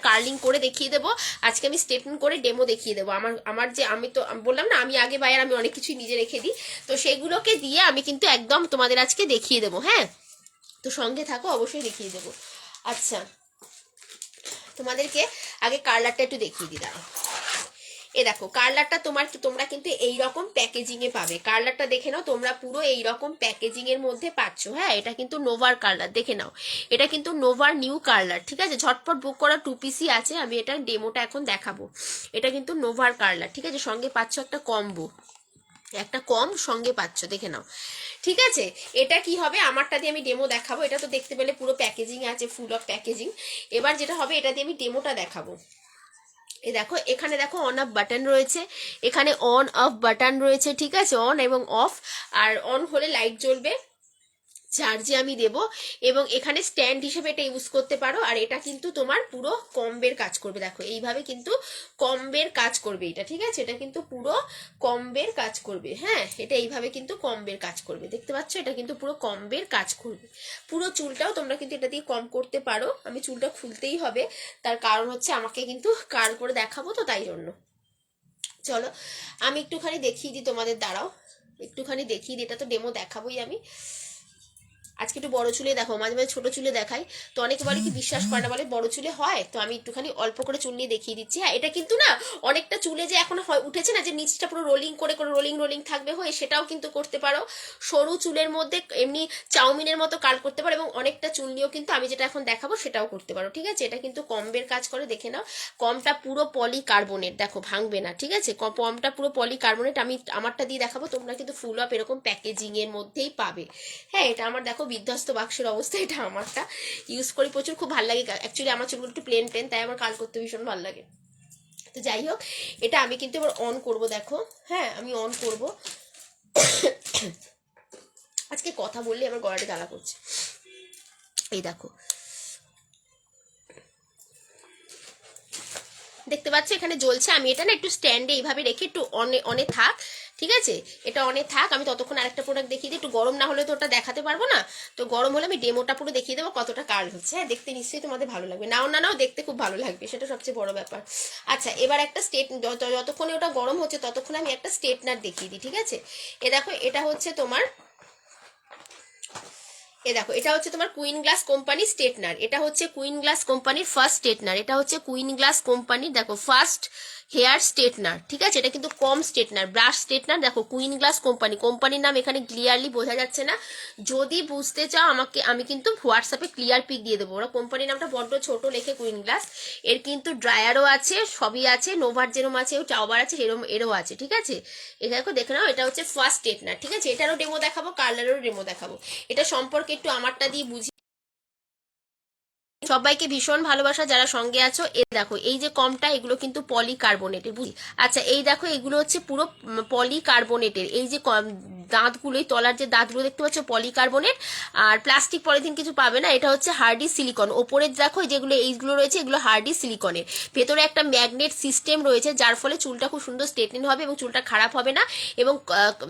কার্লিং করে দেখিয়ে দেবো। আজকে আমি স্টেটমেন্ট করে ডেমো দেখিয়ে দেবো। আমার যে, আমি তো বললাম না আমি আগে বাইরে আমি অনেক কিছুই নিজে রেখে দিই, তো সেগুলোকে দিয়ে আমি কিন্তু একদম তোমাদের আজকে দেখিয়ে দেবো। হ্যাঁ, তো সঙ্গে থাকো, অবশ্যই দেখিয়ে দেবো। আচ্ছা, তোমাদেরকে আগে কার্লারটা একটু দেখিয়ে দিই, দাঁড়াও। এ দেখো, কার্লারটা তোমরা কিন্তু এইরকম প্যাকেজিং এ পাবে। কার্লারটা দেখে নাও, তোমরা পুরো এইরকম প্যাকেজিং এর মধ্যে পাচ্ছ। হ্যাঁ, এটা কিন্তু নোভার কার্লার, দেখে নাও, এটা কিন্তু নোভার নিউ কার্লার, ঠিক আছে। ঝটপট বুক করা 2 পিসই আছে, আমি এটা ডেমোটা এখন দেখাবো। এটা কিন্তু নোভার কার্লার, ঠিক আছে। সঙ্গে পাচ্ছ একটা কম্বো, একটা কম সঙ্গে পাচ্ছ, দেখে নাও, ঠিক আছে। এটা কি হবে, আমারটা দিয়ে আমি ডেমো দেখাবো। এটা তো দেখতে পেলে পুরো প্যাকেজিং আছে, ফুল অফ প্যাকেজিং। এবার যেটা হবে, এটা দিয়ে আমি ডেমোটা দেখাবো। এই দেখো, এখানে দেখো অন অফ বাটন রয়েছে, এখানে অন অফ বাটন রয়েছে, ঠিক আছে, অন এবং অফ। আর অন হলে লাইট জ্বলবে, চার্জে আমি দেব। এবং এখানে স্ট্যান্ড হিসেবে এটা ইউজ করতে পারো। আর এটা কিন্তু তোমার পুরো কম্বের কাজ করবে, দেখো এইভাবে কিন্তু কম্বের কাজ করবে এটা, ঠিক আছে। এটা কিন্তু পুরো কম্বের কাজ করবে। হ্যাঁ, এটা এইভাবে কিন্তু কম্বের কাজ করবে, দেখতে পাচ্ছ, এটা কিন্তু পুরো কম্বের কাজ করবে। পুরো চুলটাও তোমরা কিন্তু এটা দিয়ে কম করতে পারো। আমি চুলটা খুলতেই হবে, তার কারণ হচ্ছে আমাকে কিন্তু কার্ল করে দেখাবো, তো তাই জন্য। চলো আমি একটুখানি দেখিয়ে দিই তোমাদের, দাঁড়াও একটুখানি দেখিয়ে দিই। এটা তো ডেমো দেখাবোই আমি। আজকে একটু বড় চুলে দেখো, মাঝে মাঝে ছোট চুলে দেখাই, তো অনেকে বলে কি বিশ্বাস করে না, বলে বড় চুলে হয়, তো আমি একটুখানি অল্প করে চুল নিয়ে দেখিয়ে দিচ্ছি। হ্যাঁ, এটা কিন্তু না অনেকটা চুলে যে এখন উঠেছে না, যে নিচটা পুরো রোলিং করে করে রোলিং থাকবে হয়ে, সেটাও কিন্তু করতে পারো। সরু চুলের মধ্যে এমনি চাউমিনের মতো কাল করতে পারো, এবং অনেকটা চুল নিয়েও কিন্তু আমি যেটা এখন দেখাবো সেটাও করতে পারো, ঠিক আছে। এটা কিন্তু কম্বের কাজ করে, দেখে নাও। কমটা পুরো পলিকার্বনেট, দেখো ভাঙবে না, ঠিক আছে। কমটা পুরো পলিকার্বনেট। আমি আমারটা দিয়ে দেখাবো, তোমরা কিন্তু ফুল অফ এরকম প্যাকেজিং এর মধ্যেই পাবে। হ্যাঁ, এটা আমার দেখো বিধ্বস্ত বাক্সের অবস্থা, এটা আমারটা ইউজ করি প্রচুর, খুব ভালো লাগে। অ্যাকচুয়ালি আমার চুলগুলো একটু প্লেন, তাই আমার কাল করতে ভীষণ ভালো লাগে। তো যাই হোক, এটা আমি কিন্তু এবার অন করব, দেখো। হ্যাঁ, আমি অন করব। আজকে কথা বললে আমার গলাটা জ্বালা করছে। এই দেখো, দেখতে পাচ্ছ এখানে জ্বলছে। আমি এটা না একটু স্ট্যান্ডে এইভাবে রেখে একটু অনে থাক, ঠিক আছে, এটা অনেক থাক। আমি ততক্ষণ আরেকটা প্রোডাক্ট দেখিয়ে দিই। একটু গরম না হলে তো ওটা দেখাতে পারবো না, তো গরম হলে আমি ডেমোটা পুরো দেখিয়ে দেবো কতটা কার্ল হচ্ছে। হ্যাঁ, দেখতে নিশ্চয়ই তোমাদের ভালো লাগবে, নাও দেখতে খুব ভালো লাগবে, সেটা সবচেয়ে বড় ব্যাপার। আচ্ছা, এবার একটা যতক্ষণে ওটা গরম হচ্ছে ততক্ষণে আমি একটা স্ট্রেটনার দেখিয়ে দিই, ঠিক আছে। এ দেখো, এটা হচ্ছে তোমার, এ দেখো, এটা হচ্ছে তোমার কুইন গ্লাস কোম্পানি স্ট্রেটনার, এটা হচ্ছে কুইন গ্লাস কোম্পানির ফার্স্ট স্ট্রেটনার, এটা হচ্ছে কুইন গ্লাস কোম্পানির দেখো ফার্স্ট হেয়ার স্ট্রেটনার, ঠিক আছে। এটা কিন্তু কম স্ট্রেটনার, ব্রাশ স্ট্রেটনার, দেখো কুইন গ্লাস কোম্পানি, কোম্পানির নাম এখানে ক্লিয়ারলি বোঝা যাচ্ছে না। যদি বুঝতে চাও আমাকে, আমি কিন্তু হোয়াটসঅ্যাপে ক্লিয়ার পিক দিয়ে দেবো। ওরা কোম্পানির নামটা বড্ড ছোট লেখে কুইন গ্লাস। এর কিন্তু ড্রায়ারও আছে, সবই আছে, নোভার যেরম আছে, চাওবার আছে, এরও আছে, ঠিক আছে। এখানে দেখে নাও, এটা হচ্ছে ফার্স্ট স্ট্রেটনার, ঠিক আছে। এটারও ডেমো দেখাবো, কালারেরও ডেমো দেখাবো। এটা সম্পর্কে একটু আমারটা দিয়ে বুঝি। সবাইকে ভীষণ ভালোবাসা যারা সঙ্গে আছো। এ দেখো, এই যে কমটা, এগুলো কিন্তু পলিকার্বনেটের, বুঝি। আচ্ছা, এই দেখো, এগুলো হচ্ছে পুরো পলিকার্বনেটের। এই যে দাঁতগুলো, এই তলার যে দাঁতগুলো দেখতে পাচ্ছ, পলিকার্বনেট। আর প্লাস্টিক পলিথিন কিছু পাবে না, এটা হচ্ছে হার্ডি সিলিকন। ওপরে দেখো যেগুলো এইগুলো রয়েছে, এগুলো হার্ডি সিলিকনের। ভেতরে একটা ম্যাগনেট সিস্টেম রয়েছে, যার ফলে চুলটা খুব সুন্দর স্ট্রেটনিং হবে এবং চুলটা খারাপ হবে না। এবং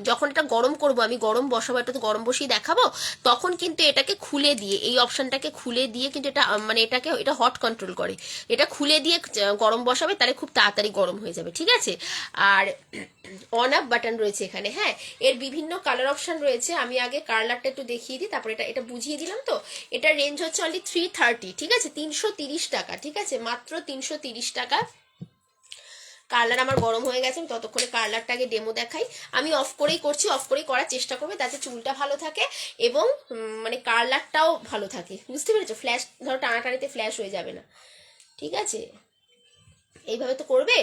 যখন এটা গরম করব, আমি গরম বসাবো, এটা তো গরম বসিয়ে দেখাবো, তখন কিন্তু এটাকে খুলে দিয়ে, এই অপশনটাকে খুলে দিয়ে কিন্তু এটা মানে এটাকে, এটা হট কন্ট্রোল করে। এটা খুলে দিয়ে গরম বসাবে, তাহলে খুব তাড়াতাড়ি গরম হয়ে যাবে, ঠিক আছে। আর অন আপ বাটন রয়েছে এখানে, হ্যাঁ। এর বিভিন্ন কালার অপশন রয়েছে। আমি আগে কালারটা একটু দেখিয়ে দিই, তারপরে এটা বুঝিয়ে দিলাম। তো এটা রেঞ্জ হচ্ছে অনলি 330, ঠিক আছে, 330 টাকা, ঠিক আছে, মাত্র 330 টাকা। কালার আমার গরম হয়ে গেছে, আমি ততক্ষণে কালারটা আগে ডেমো দেখাই। আমি অফ করেই করছি, অফ করেই করার চেষ্টা করবে, তাতে চুলটা ভালো থাকে এবং মানে কালারটাও ভালো থাকে, বুঝতে পেরেছো। ফ্ল্যাশ ধরো টানাটানিতে ফ্ল্যাশ হয়ে যাবে না, ঠিক আছে। এইভাবে তো করবে।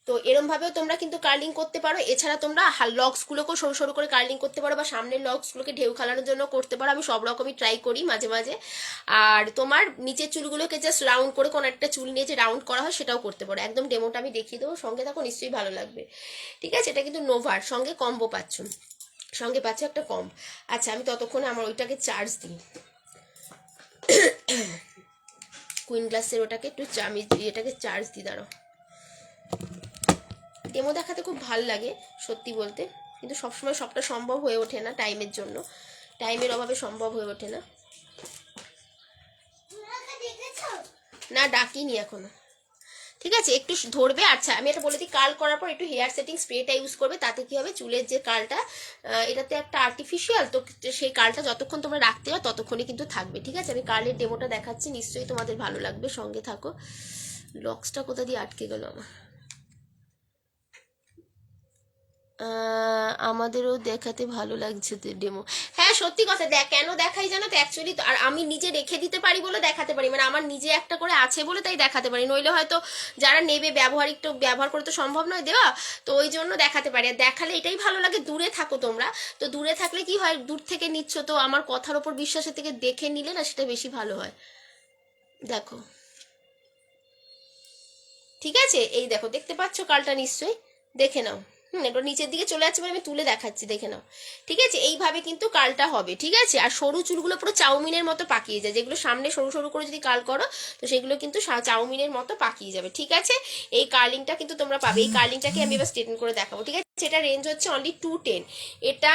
তো এরম ভাবেও তোমরা কিন্তু কার্লিং করতে পারো। এছাড়া তোমরা লক্সগুলোকেও সরু সরু করে কার্লিং করতে পারো, বা সামনের লক্সগুলোকে ঢেউ খেলানোর জন্য করতে পারো। আমি সব রকমই ট্রাই করি মাঝে মাঝে। আর তোমার নিচের চুলগুলোকে জাস্ট রাউন্ড করে, কোনো একটা চুল নিয়ে যে রাউন্ড করা হয়, সেটাও করতে পারো। একদম ডেমোটা আমি দেখিয়ে দেবো, সঙ্গে থাকো, নিশ্চয়ই ভালো লাগবে, ঠিক আছে। এটা কিন্তু নোভার সঙ্গে কম্বো পাচ্ছ, সঙ্গে পাচ্ছ একটা কম। আচ্ছা, আমি ততক্ষণে আমার ওইটাকে চার্জ দিই, কুইন গ্লাসের ওটাকে একটু, আমি এটাকে চার্জ দিই, দাঁড়াও। ডেমো দেখাতে খুব ভাল লাগে সত্যি বলতে, কিন্তু সবসময় সবটা সম্ভব হয়ে ওঠে না, টাইমের জন্য, টাইমের অভাবে সম্ভব হয়ে ওঠে না। না, ডাকিনি এখনো, ঠিক আছে, একটু ধরবে। আচ্ছা, আমি এটা বলে দিই, কার্ল করার পর একটু হেয়ার সেটিং স্প্রেটা ইউজ করবে, তাতে কি হবে, চুলের যে কার্লটা, এটাতে একটা আর্টিফিশিয়াল, তো সেই কার্লটা যতক্ষণ তোমরা রাখতে হবে ততক্ষণই কিন্তু থাকবে, ঠিক আছে। আমি কার্লের ডেমোটা দেখাচ্ছি, নিশ্চয়ই তোমাদের ভালো লাগবে, সঙ্গে থাকো। লক্সটা কোথা দিয়ে আটকে গেল আমার, আমাদেরও দেখাতে ভালো লাগছে তো ডেমো। হ্যাঁ, সত্যি কথা, কেন দেখাই জানো তো, অ্যাকচুয়ালি আর আমি নিজে রেখে দিতে পারি বলে দেখাতে পারি, মানে আমার নিজে একটা করে আছে বলে তাই দেখাতে পারি, নইলে হয়তো যারা নেবে ব্যবহারিক, তো ব্যবহার করে তো সম্ভব নয় দেওয়া, তো ওই জন্য দেখাতে পারি। আর দেখালে এটাই ভালো লাগে, দূরে থাকো তোমরা, তো দূরে থাকলে কি হয়, দূর থেকে নিচ্ছ তো আমার কথার ওপর বিশ্বাসের থেকে দেখে নিলে না, সেটা বেশি ভালো হয়। দেখো, ঠিক আছে, এই দেখো, দেখতে পাচ্ছ কালটা, নিশ্চয়ই দেখে নাও। এটা নিচের দিকে চলে যাচ্ছে, আমি তুলে দেখাচ্ছি, দেখে নাও, ঠিক আছে। এইভাবে কিন্তু কালটা হবে, ঠিক আছে। আর সরু চুলগুলো পুরো চাউমিনের মতো পাকিয়ে যায়, যেগুলো সামনে সরু সরু করে যদি কাল করো, তো সেগুলো কিন্তু চাউমিনের মতো পাকিয়ে যাবে, ঠিক আছে। এই কার্লিংটা কিন্তু তোমরা পাবে, এই কার্লিংটাকে আমি এবার স্ট্রেটন করে দেখাবো, ঠিক আছে। এটা রেঞ্জ হচ্ছে অনলি 210। এটা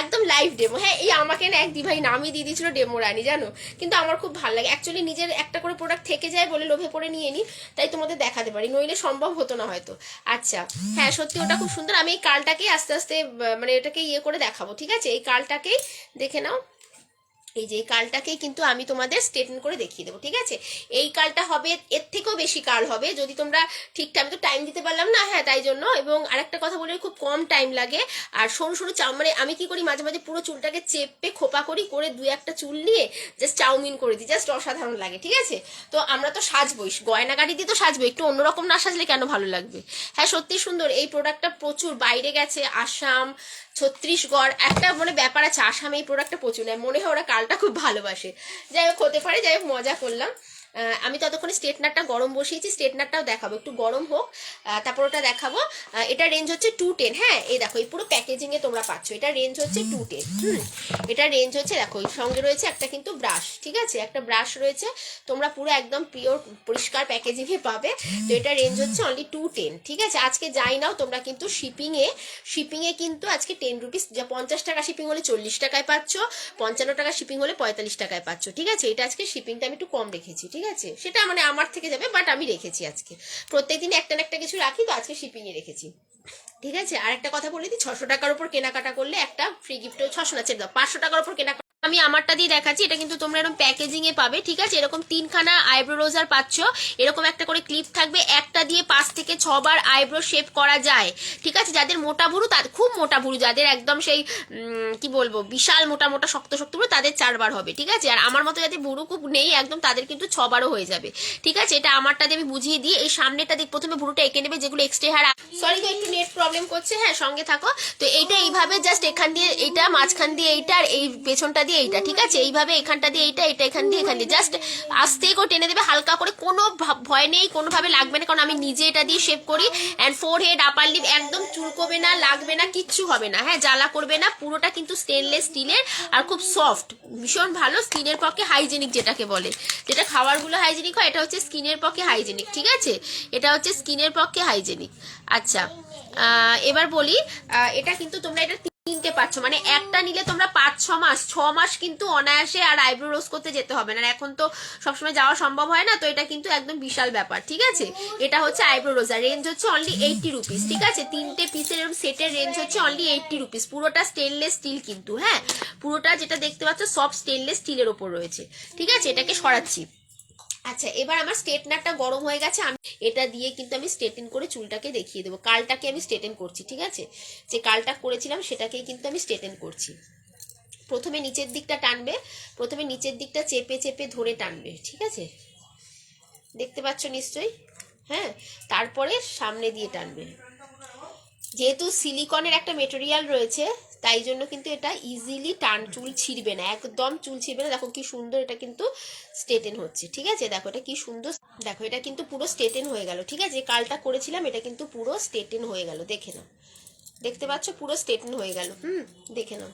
একদম লাইভ ডেমো, হ্যাঁ। এই আমাকে না এক দিভাই নামই দিয়ে দিয়েছিল ডেমো রানী, জানো, কিন্তু আমার খুব ভালো লাগে অ্যাকচুয়ালি, নিজের একটা করে প্রোডাক্ট থেকে যায় বলে লোভে পড়ে নিয়ে নিই, তাই তোমাদের দেখাতে পারি, নইলে সম্ভব হতো না হয়তো। আচ্ছা, হ্যাঁ, সত্যি ওটা খুব সুন্দর। আমি এই কালটাকেই আস্তে আস্তে মানে এটাকে ইয়ে করে দেখাবো, ঠিক আছে। এই কালটাকেই দেখে নাও, এই যে এই কালটাকেই কিন্তু আমি তোমাদের স্ট্রেটন করে দেখিয়ে দেবো, ঠিক আছে। এই কালটা হবে, এর থেকেও বেশি কাল হবে যদি তোমরা ঠিকঠাক, আমি তো টাইম দিতে পারলাম না, হ্যাঁ, তাই জন্য। এবং আরেকটা কথা বলে, খুব কম টাইম লাগে। আর সরু সরু মানে আমি কি করি, মাঝে মাঝে পুরো চুলটাকে চেপে খোপা করি, করে দুই একটা চুল নিয়ে জাস্ট চাউমিন করে দিই, জাস্ট অসাধারণ লাগে, ঠিক আছে। তো আমরা তো সাজবই, গয়না গাড়ি দিয়ে তো সাজবো, একটু অন্যরকম না সাজলে কেন ভালো লাগবে। হ্যাঁ, সত্যি সুন্দর। এই প্রোডাক্টটা প্রচুর বাইরে গেছে, আসাম, ছত্তিশগড়, একটা মানে ব্যাপার আছে, আসামে এই প্রোডাক্টটা প্রচুর নেয়, মনে হয় ওরা কালটা খুব ভালোবাসে। যাই হোক, হতে পারে, যাই হোক, মজা করলাম। আমি ততক্ষণে স্ট্রেটনারটা গরম বসিয়েছি, স্ট্রেটনারটাও দেখাবো, একটু গরম হোক, তারপর ওটা দেখাবো। এটা রেঞ্জ হচ্ছে 210, হ্যাঁ। এই দেখো, এই পুরো প্যাকেজিংয়ে তোমরা পাচ্ছ, এটা রেঞ্জ হচ্ছে 210। এটা রেঞ্জ হচ্ছে, দেখো, এর সঙ্গে রয়েছে একটা কিন্তু ব্রাশ, ঠিক আছে, একটা ব্রাশ রয়েছে, তোমরা পুরো একদম পিওর পরিষ্কার প্যাকেজিংয়ে পাবে। তো এটা রেঞ্জ হচ্ছে অনলি 210, ঠিক আছে। আজকে যাই নাও তোমরা কিন্তু শিপিংয়ে কিন্তু আজকে 10 রুপিস, যা 50 টাকা শিপিং হলে 40 টাকায় পাচ্ছ, 55 টাকা শিপিং হলে 45 টাকায় পাচ্ছ, ঠিক আছে। এটা আজকে শিপিংটা আমি একটু কম রেখেছি, ঠিক আছে, সেটা মানে আমার থেকে যাবে, বাট আমি রেখেছি আজকে, প্রত্যেকদিন একটা না একটা কিছু রাখি, তো আজকে শিপিংয়ে রেখেছি, ঠিক আছে। আর একটা কথা বলে দিই, 600 টাকার উপর কেনাকাটা করলে একটা ফ্রি গিফট, 600 না, ছেড়ে দাও, 500 টাকার উপর কেনাকাটা আমি আমারটা দিয়ে দেখাচ্ছি, এটা কিন্তু তোমরা এরকম প্যাকেজিং এ পাবে, ঠিক আছে। এরকম 3খানা আইব্রো রোজার পাচ্ছ, এরকম একটা করে ক্লিপ থাকবে, একটা দিয়ে 5 থেকে 6 বার আইব্রো শেপ করা যায়, ঠিক আছে। যাদের মোটা ভুরু, তাদের খুব মোটা ভুরু, যাদের একদম সেই কি বলবো বিশাল মোটা মোটা শক্ত শক্ত ভুরু, তাদের 4 বার হবে, ঠিক আছে। আর আমার মতো যাদের ভুরু খুব নেই একদম, তাদের কিন্তু 6 বারও হয়ে যাবে, ঠিক আছে। এটা আমারটা দিয়ে আমি বুঝিয়ে দিই। এই সামনেটা দিয়ে প্রথমে ভুরুটা এঁকে নেবে, যেগুলো এক্সট্রা হেয়ার, সরি তো একটু নেট প্রবলেম করছে, হ্যাঁ সঙ্গে থাকো। তো এইটা এইভাবে জাস্ট এখান দিয়ে এইটা, মাঝখান দিয়ে এইটা, আর এই পেছনটা দিয়ে এইটা, ঠিক আছে। এইভাবে এখানটা দিয়ে এইটা, এটা এখান দিয়ে জাস্ট আস্তে করে টেনে দেবে হালকা করে, কোনো ভয় নেই, কোনোভাবে লাগবে না, কারণ আমি নিজে এটা দিয়ে শেপ করি। অ্যান্ড ফোরহেড, আপার লিপ একদম চুলকোবে না, লাগবে না, কিচ্ছু হবে না, হ্যাঁ জ্বালা করবে না। পুরোটা কিন্তু স্টেনলেস স্টিলের আর খুব সফট, ভীষণ ভালো, স্কিনের পক্ষে হাইজেনিক যেটাকে বলে, যেটা খাবারগুলো হাইজেনিক হয়, এটা হচ্ছে স্কিনের পক্ষে হাইজেনিক, ঠিক আছে। এটা হচ্ছে স্কিনের পক্ষে হাইজেনিক। আচ্ছা এবার বলি, এটা কিন্তু তোমরা এটা 3টে পাচ্ছ, মানে একটা নিলে তোমরা 5-6 মাস, 6 মাস কিন্তু অনায়াসে আর আইব্রো রোজ করতে যেতে হবে না। এখন তো সবসময় যাওয়া সম্ভব হয় না, তো এটা কিন্তু একদম বিশাল ব্যাপার, ঠিক আছে। এটা হচ্ছে আইব্রো রোজার, রেঞ্জ হচ্ছে অনলি 80 রুপিস, ঠিক আছে। 3টে পিসের এরকম সেটের রেঞ্জ হচ্ছে অনলি 80 রুপিস। পুরোটা স্টেনলেস স্টিল কিন্তু, হ্যাঁ পুরোটা যেটা দেখতে পাচ্ছ সব স্টেনলেস স্টিলের ওপর রয়েছে, ঠিক আছে। এটাকে সরাচ্ছি। আচ্ছা এবার আমার স্ট্রেটনারটা গরম হয়ে গেছে, আমি এটা দিয়ে কিন্তু আমি স্ট্রেটেন করে চুলটাকে দেখিয়ে দেবো। কালটাকে আমি স্ট্রেটেন করছি, ঠিক আছে। যে কালটা করেছিলাম সেটাকেই কিন্তু আমি স্ট্রেটেন করছি। প্রথমে নিচের দিকটা টানবে, প্রথমে নিচের দিকটা চেপে চেপে ধরে টানবে, ঠিক আছে, দেখতে পাচ্ছ নিশ্চয়ই, হ্যাঁ। তারপরে সামনে দিয়ে টানবে। যেহেতু সিলিকনের একটা মেটেরিয়াল রয়েছে, তাই জন্য কিন্তু এটা ইজিলি চুল ছিঁড়বে না, একদম চুল ছিঁড়বে না। দেখো কি সুন্দর এটা কিন্তু স্ট্রেটেন হচ্ছে, ঠিক আছে। দেখো এটা কি সুন্দর, দেখো এটা কিন্তু পুরো স্ট্রেটেন হয়ে গেল, ঠিক আছে। কালটা করেছিলাম এটা কিন্তু পুরো স্ট্রেটেন হয়ে গেল, দেখে নাও, দেখতে পাচ্ছ পুরো স্ট্রেটেন হয়ে গেল, দেখে নাও,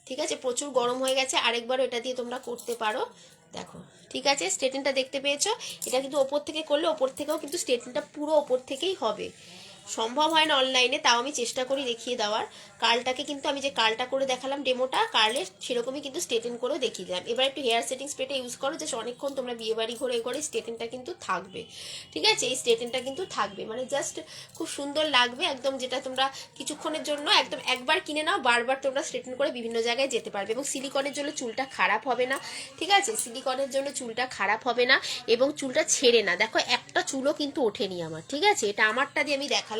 ঠিক আছে। প্রচুর গরম হয়ে গেছে, আরেকবারও এটা দিয়ে তোমরা করতে পারো, দেখো ঠিক আছে। স্ট্রেটেনটা দেখতে পেয়েছো, এটা কিন্তু ওপর থেকে করলে ওপর থেকেও কিন্তু স্ট্রেটেনটা পুরো ওপর থেকেই হবে। সম্ভব হয় না অনলাইনে, তাও আমি চেষ্টা করি দেখিয়ে দেওয়ার। কার্লটাকে কিন্তু আমি যে কার্লটা করে দেখালাম ডেমোটা, কার্লের সেরকমই কিন্তু স্ট্রেটেন করেও দেখিয়ে দিলাম। এবার একটু হেয়ার সেটিং স্প্রেটা ইউজ করো, জাস্ট অনেকক্ষণ তোমরা বিয়ে বাড়ি ঘরে ঘরে স্ট্রেটেনটা কিন্তু থাকবে, ঠিক আছে। এই স্ট্রেটেনটা কিন্তু থাকবে, মানে জাস্ট খুব সুন্দর লাগবে একদম, যেটা তোমরা কিছুক্ষণের জন্য একদম একবার কিনে নাও, বারবার তোমরা স্ট্রেটেন করে বিভিন্ন জায়গায় যেতে পারবে। এবং সিলিকনের জন্য চুলটা খারাপ হবে না, ঠিক আছে। সিলিকনের জন্য চুলটা খারাপ হবে না এবং চুলটা ছেড়ে না। দেখো একটা চুলও কিন্তু ওঠেনি আমার, ঠিক আছে। এটা আমারটা দিয়ে আমি দেখালাম।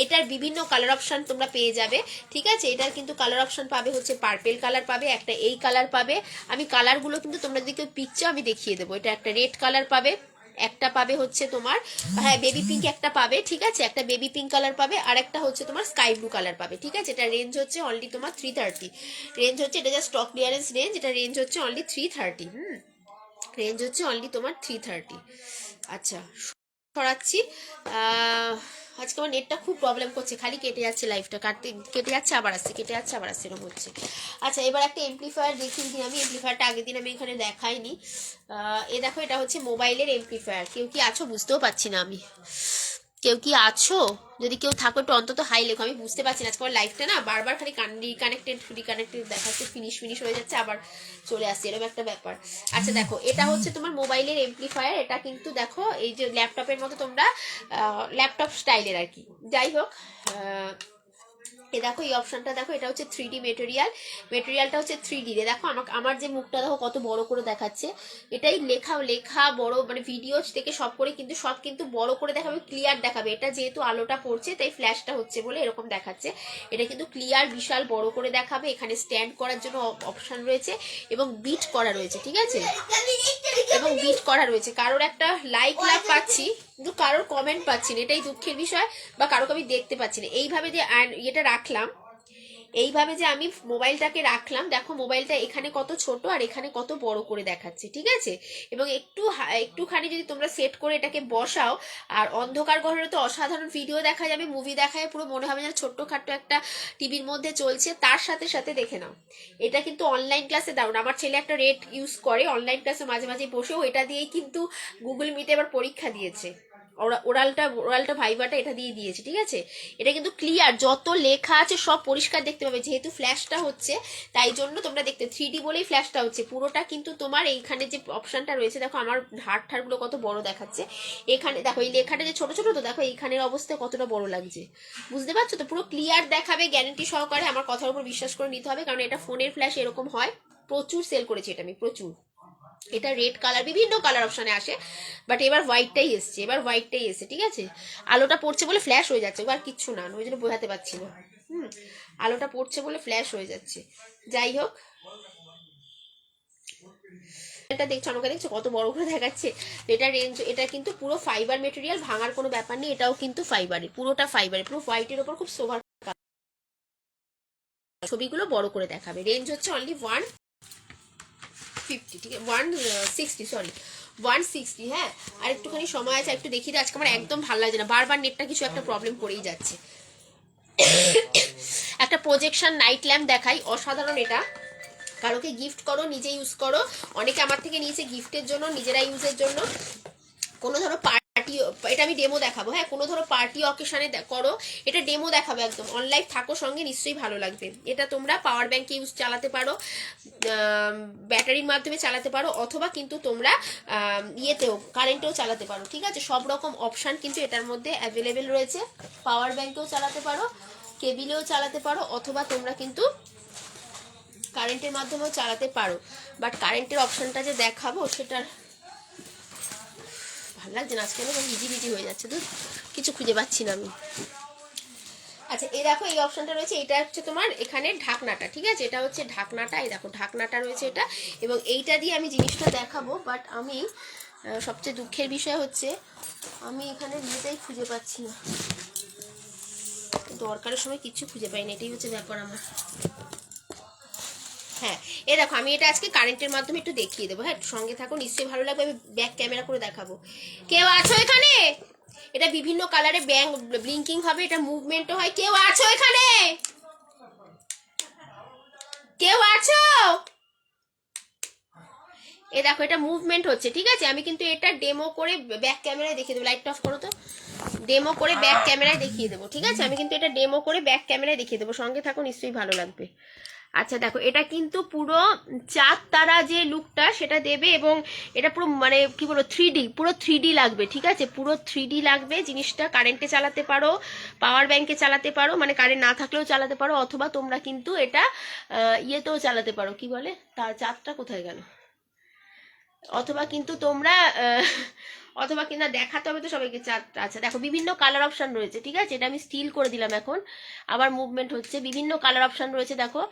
এটার বিভিন্ন কালার অপশন তোমরা পেয়ে যাবে, ঠিক আছে। এটার কিন্তু কালার অপশন পাবে হচ্ছে পার্পেল কালার পাবে, একটা এই কালার পাবে। আমি কালারগুলো কিন্তু তোমরা যদি কেউ পিকচার আমি দেখিয়ে দেবো। এটা একটা রেড কালার পাবে, একটা পাবে হচ্ছে তোমার, হ্যাঁ বেবি পিঙ্ক একটা পাবে, ঠিক আছে। একটা বেবি পিঙ্ক কালার পাবে, আর একটা হচ্ছে তোমার স্কাই ব্লু কালার পাবে, ঠিক আছে। এটা রেঞ্জ হচ্ছে অনলি তোমার 330 রেঞ্জ হচ্ছে, এটা জাস্ট স্টক ক্লিয়ারেন্স রেঞ্জ, এটা রেঞ্জ হচ্ছে অনলি 330, রেঞ্জ হচ্ছে অনলি তোমার 330। আচ্ছা সরাচ্ছি। আজকে আমার নেটটা খুব প্রবলেম করছে, খালি কেটে যাচ্ছে, লাইফটা কেটে যাচ্ছে আবার আসছে, কেটে যাচ্ছে আবার আসছে, এরকম হচ্ছে। আচ্ছা এবার একটা এমপ্লিফায়ার দেখিয়ে দিই আমি। এমপ্লিফায়ারটা আগের দিন আমি এখানে দেখাইনি। এ দেখো এটা হচ্ছে মোবাইলের এমপ্লিফায়ার। কেউ কি আছো বুঝতেও পারছি না আমি, কেউ কি আছো? যদি কেউ থাকো একটু অন্তত হাই লেখো, আমি বুঝতে পারছি না। আজকে আমার লাইফটা না বারবার খালি রিকানেক্টেড দেখাচ্ছে, ফিনিশ হয়ে যাচ্ছে, আবার চলে আসছে, এরকম একটা ব্যাপার। আচ্ছা দেখো এটা হচ্ছে তোমার মোবাইলের এমপ্লিফায়ার। এটা কিন্তু দেখো এই যে ল্যাপটপের মতো তোমরা ল্যাপটপ স্টাইলের আর কি, যাই হোক। এ দেখো এই অপশনটা দেখো, এটা হচ্ছে 3D মেটেরিয়ালটা হচ্ছে 3D রে। দেখো আমার যে মুখটা দেখো কত বড় করে দেখাচ্ছে, এটাই লেখা বড়, মানে ভিডিও থেকে সব করে কিন্তু সব কিন্তু বড় করে দেখাবে, ক্লিয়ার দেখাবে। এটা যেহেতু আলোটা পড়ছে তাই ফ্ল্যাশটা হচ্ছে বলে এরকম দেখাচ্ছে। এটা কিন্তু ক্লিয়ার বিশাল বড় করে দেখাবে। এখানে স্ট্যান্ড করার জন্য অপশন রয়েছে এবং বিট করা রয়েছে, ঠিক আছে, এবং বিট করা রয়েছে। কারোর একটা লাইক লাভ পাচ্ছি কিন্তু কারোর কমেন্ট পাচ্ছি না, এটাই দুঃখের বিষয়, বা কারোকে আমি দেখতে পাচ্ছি না। এইভাবে যে এটা রাখলাম, এইভাবে যে আমি মোবাইলটাকে রাখলাম, দেখো মোবাইলটা এখানে কত ছোট আর এখানে কত বড় করে দেখাচ্ছে, ঠিক আছে। এবং একটুখানি যদি তোমরা সেট করে এটাকে বসাও, আর অন্ধকার ঘরে তো অসাধারণ ভিডিও দেখা যাবে, মুভি দেখায় পুরো মনে হবে যেন ছোট্টখাট্ট একটা টিভির মধ্যে চলছে। তার সাথে সাথে দেখে নাও, এটা কিন্তু অনলাইন ক্লাসে দারুণ। আমার ছেলে একটা রেট ইউজ করে অনলাইন ক্লাসে, মাঝে মাঝে বসেও এটা দিয়েই কিন্তু গুগল মিটে এবার পরীক্ষা দিয়েছে। ওরালটা ভাইবাটা এটা দিয়ে দিয়েছে, ঠিক আছে। এটা কিন্তু ক্লিয়ার, যত লেখা আছে সব পরিষ্কার দেখতে পাবে, যেহেতু ফ্ল্যাশটা হচ্ছে তাই জন্য তোমরা দেখতে 3D বলেই ফ্ল্যাশটা হচ্ছে। পুরোটা কিন্তু তোমার এইখানে যে অপশনটা রয়েছে দেখো, আমার ঠাড়গুলো কত বড় দেখাচ্ছে। এখানে দেখো এই লেখাটা যে ছোট ছোট, তো দেখো এইখানের অবস্থা কতটা বড় লাগছে, বুঝতে পারছো তো। পুরো ক্লিয়ার দেখাবে, গ্যারান্টি সহকারে, আমার কথার উপর বিশ্বাস করে নিতে হবে, কারণ এটা ফোনের ফ্ল্যাশ এরকম হয়, প্রচুর সেল করেছি এটা আমি, প্রচুর। এটা রেড কালার, বিভিন্ন কালার অপশানে আসে, বাট এবার হোয়াইটটাই এসছে, ঠিক আছে। আলোটা পড়ছে বলে ফ্ল্যাশ হয়ে যাচ্ছে, এবার কিচ্ছু না, ওই জন্য বোঝাতে পারছি না। আলোটা পড়ছে বলে ফ্ল্যাশ হয়ে যাচ্ছে। যাই হোক, এটা দেখছো, আমাকে দেখছো কত বড় করে দেখাচ্ছে। এটা রেঞ্জ, এটা কিন্তু পুরো ফাইবার মেটেরিয়াল, ভাঙার কোনো ব্যাপার নেই। এটাও কিন্তু ফাইবারের, পুরোটা ফাইবারের, পুরো হোয়াইটের ওপর খুব সোভার। ছবিগুলো বড় করে দেখাবে। রেঞ্জ হচ্ছে অনলি 150, ঠিক আছে, 160, সরি 160। হ্যাঁ, আর একটুখানি সময় আছে, একটু দেখিয়ে দিই। আজকে আমার একদম ভালো লাগছে না, বারবার নেটটা কিছু একটা প্রবলেম করেই যাচ্ছে। একটা প্রজেকশন নাইট ল্যাম্প দেখাই, অসাধারণ। এটা কারোকে গিফট করো, নিজে ইউজ করো। অনেকে আমার থেকে নিয়েছে গিফটের জন্য, নিজেরা ইউজের জন্য। কোনো ধরো পার্টি, এটা আমি ডেমো দেখাবো, হ্যাঁ, কোনো ধরো পার্টি অকেশনে করো, এটা ডেমো দেখাবো একদম। অনলাইন থাকো সঙ্গে, নিশ্চয়ই ভালো লাগবে। এটা তোমরা পাওয়ার ব্যাংকে ইউজ চালাতে পারো, ব্যাটারির মাধ্যমে চালাতে পারো, অথবা কিন্তু তোমরা ইয়েতেও কারেন্টেও চালাতে পারো, ঠিক আছে। সব রকম অপশান কিন্তু এটার মধ্যে অ্যাভেলেবেল রয়েছে। পাওয়ার ব্যাংকেও চালাতে পারো, কেবিলেও চালাতে পারো, অথবা তোমরা কিন্তু কারেন্টের মাধ্যমেও চালাতে পারো। বাট কারেন্টের অপশানটা যে দেখাবো সেটার ভালো লাগছে না, আজকে বিজি হয়ে যাচ্ছে, তো কিছু খুঁজে পাচ্ছি না আমি। আচ্ছা, এই দেখো এই অপশনটা রয়েছে, এটা হচ্ছে তোমার এখানে ঢাকনাটা, ঠিক আছে, এটা হচ্ছে ঢাকনাটা, এই দেখো ঢাকনাটা রয়েছে এটা, এবং এইটা দিয়ে আমি জিনিসটা দেখাবো। বাট আমি সবচেয়ে দুঃখের বিষয় হচ্ছে আমি এখানে নিজেটাই খুঁজে পাচ্ছি না, দরকারের সময় কিছু খুঁজে পাই না, এটাই হচ্ছে ব্যাপার আমার। হ্যাঁ, এই দেখো আমি এটা আজকে কারেন্টের মাধ্যমে একটু দেখিয়ে দেবো, হ্যাঁ, সঙ্গে থাকো, নিশ্চয়ই ভালো লাগবে। আমি ব্যাক ক্যামেরা করে দেখাবো। কেউ আছো এখানে? এটা বিভিন্ন কালারে ব্লিঙ্কিং হবে, এটা মুভমেন্টও হয়। কেউ আছো এখানে? কেউ আছো? এ দেখো এটা মুভমেন্ট হচ্ছে, ঠিক আছে। আমি কিন্তু এটা ডেমো করে ব্যাক ক্যামেরায় দেখিয়ে দেবো। লাইটটা অফ করো তো। ডেমো করে ব্যাক ক্যামেরায় দেখিয়ে দেবো, ঠিক আছে। আমি কিন্তু এটা ডেমো করে ব্যাক ক্যামেরায় দেখিয়ে দেবো, সঙ্গে থাকো, নিশ্চয়ই ভালো লাগবে। আচ্ছা দেখো, এটা কিন্তু পুরো চাঁদ তারা যে লুকটা সেটা দেবে, এবং এটা পুরো মানে কি বলবো, 3D, পুরো 3D লাগবে, ঠিক আছে, পুরো 3D লাগবে জিনিসটা। কারেন্টে চালাতে পারো, পাওয়ার ব্যাংকে চালাতে পারো, মানে কারেন্ট না থাকলেও চালাতে পারো, অথবা তোমরা কিন্তু এটা ইয়েতেও চালাতে পারো, কি বলে, তার চাঁদটা কোথায় গেল, অথবা কিন্তু তোমরা অথবা কিনা দেখাতে হবে তো সবাইকে চারটা। আচ্ছা দেখো, বিভিন্ন কালার অপশন রয়েছে, ঠিক আছে। এটা আমি স্টিল করে দিলাম, এখন আবার মুভমেন্ট হচ্ছে, বিভিন্ন কালার অপশন রয়েছে। দেখো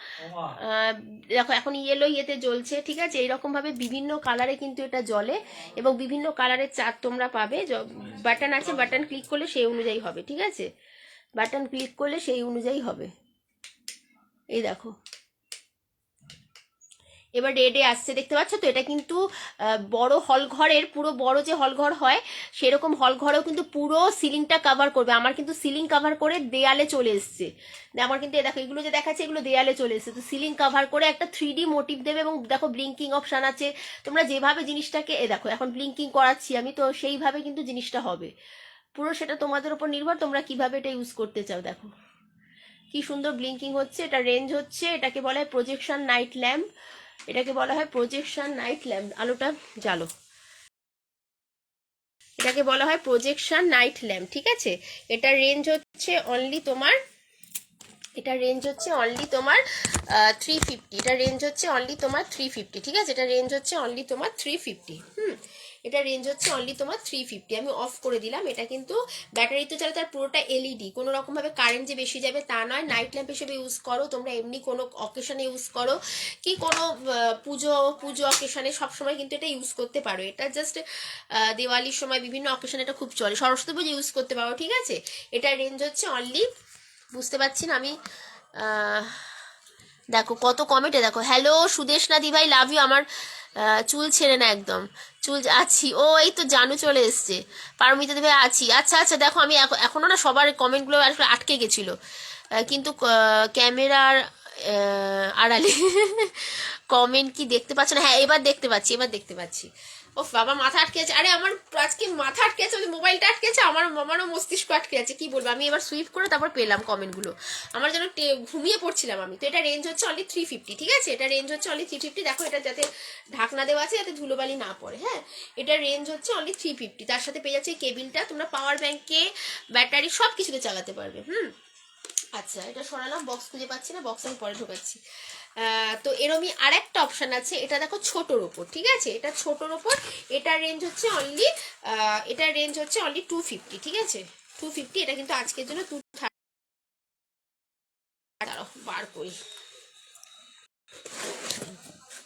দেখো এখন ইয়েলো ইয়েতে জ্বলছে, ঠিক আছে। এইরকম ভাবে বিভিন্ন কালারে কিন্তু এটা জ্বলে, এবং বিভিন্ন কালারের চার তোমরা পাবে। বাটন আছে, বাটন ক্লিক করলে সেই অনুযায়ী হবে, ঠিক আছে, বাটন ক্লিক করলে সেই অনুযায়ী হবে। এই দেখো এবার রেডে আসছে, দেখতে পাচ্ছ তো। এটা কিন্তু বড় হল ঘরের, পুরো বড় যে হল ঘর হয় সেরকম হল ঘরেও কিন্তু পুরো সিলিংটা কভার করবে। আমার কিন্তু সিলিং কভার করে দেয়ালে চলে এসছে, আমার কিন্তু দেখো এগুলো যে দেখাচ্ছে এগুলো দেয়ালে চলে এসছে, তো সিলিং কভার করে একটা 3D মোটিভ দেবে। এবং দেখো ব্লিঙ্কিং অপশান আছে, তোমরা যেভাবে জিনিসটাকে, দেখো এখন ব্লিঙ্কিং করাচ্ছি আমি, তো সেইভাবে কিন্তু জিনিসটা হবে পুরো। সেটা তোমাদের উপর নির্ভর, তোমরা কিভাবে এটা ইউজ করতে চাও। দেখো কি সুন্দর ব্লিঙ্কিং হচ্ছে। এটা রেঞ্জ হচ্ছে, এটাকে বলা হয় প্রজেকশন নাইট ল্যাম্প, এটাকে বলা হয় প্রজেকশন নাইট ল্যাম্প। আলোটা জ্বালো, এটাকে বলা হয় প্রজেকশন নাইট ল্যাম্প, ঠিক আছে। এটার রেঞ্জ হচ্ছে অনলি তোমার, এটা রেঞ্জ হচ্ছে অনলি তোমার 350, এটা রেঞ্জ হচ্ছে অনলি তোমার 350, ঠিক আছে। এটা রেঞ্জ হচ্ছে অনলি তোমার 350। এটা রেঞ্জ হচ্ছে অনলি তোমার 350। আমি অফ করে দিলাম। এটা কিন্তু ব্যাটারিতে চলে, তার পুরোটা এলইডি, কোনো রকম ভাবে কারেন্ট যে বেশি যাবে তা নয়। নাইট ল্যাম্প হিসেবে ইউজ করো তোমরা, এমনি কোনো অকেশনে ইউজ করো, কি কোনো পুজো পুজো অকেশনে সবসময় কিন্তু এটা ইউজ করতে পারো। এটা জাস্ট দিওয়ালির সময় বিভিন্ন অকেশনে এটা খুব চলে, সরস্বতী পুজো ইউজ করতে পারো, ঠিক আছে। এটার রেঞ্জ হচ্ছে অনলি, বুঝতে পারছি না আমি, দেখো কত কমেন্টে, দেখো হ্যালো সুদেশনা দি ভাই, লাভ ইউ। আমার চুল ছেড়ে না একদম, চুল আছি। ও এই তো জানু চলে এসছে, পারমিতা দি ভাই আছি। আচ্ছা আচ্ছা, দেখো আমি এখনো না সবার কমেন্টগুলো আসলে আটকে গেছিল, কিন্তু ক্যামেরার আড়ালে কমেন্ট কি দেখতে পাচ্ছ না? হ্যাঁ এবার দেখতে পাচ্ছি, এবার দেখতে পাচ্ছি। ও বাবা মাথা আটকে আছে, আরে আমার আজকে মাথা আটকে আছে, মোবাইলটা আটকে আছে, আমারও মস্তিষ্ক আটকে আছে, কি বলবো। আমি এবার সুইপ করে তারপর পেলাম কমেন্টগুলো, আমার যেন ঘুমিয়ে পড়ছিলাম আমি। তো এটা রেঞ্জ হচ্ছে অনলি 350, ঠিক আছে, এটা রেঞ্জ হচ্ছে অনলি 350। দেখো এটা যাতে ঢাকনা দেওয়া আছে যাতে ধুলোবালি না পড়ে, হ্যাঁ, এটা রেঞ্জ হচ্ছে অনলি 350। তার সাথে পেয়ে যাচ্ছে এই কেবিলটা, তোমরা পাওয়ার ব্যাংকে, ব্যাটারি সব কিছুতে চালাতে পারবে। আচ্ছা, এটা সরালাম, বক্স খুঁজে পাচ্ছি না, বক্স আমি পরে ঢোকাচ্ছি। তো এরমই আর একটা অপশান আছে, এটা দেখো ছোটোর ওপর, ঠিক আছে, এটা ছোটোর ওপর, এটার রেঞ্জ হচ্ছে অনলি 250, ঠিক আছে, 250। এটা কিন্তু আজকের জন্য 230, দাঁড়াও বার করি,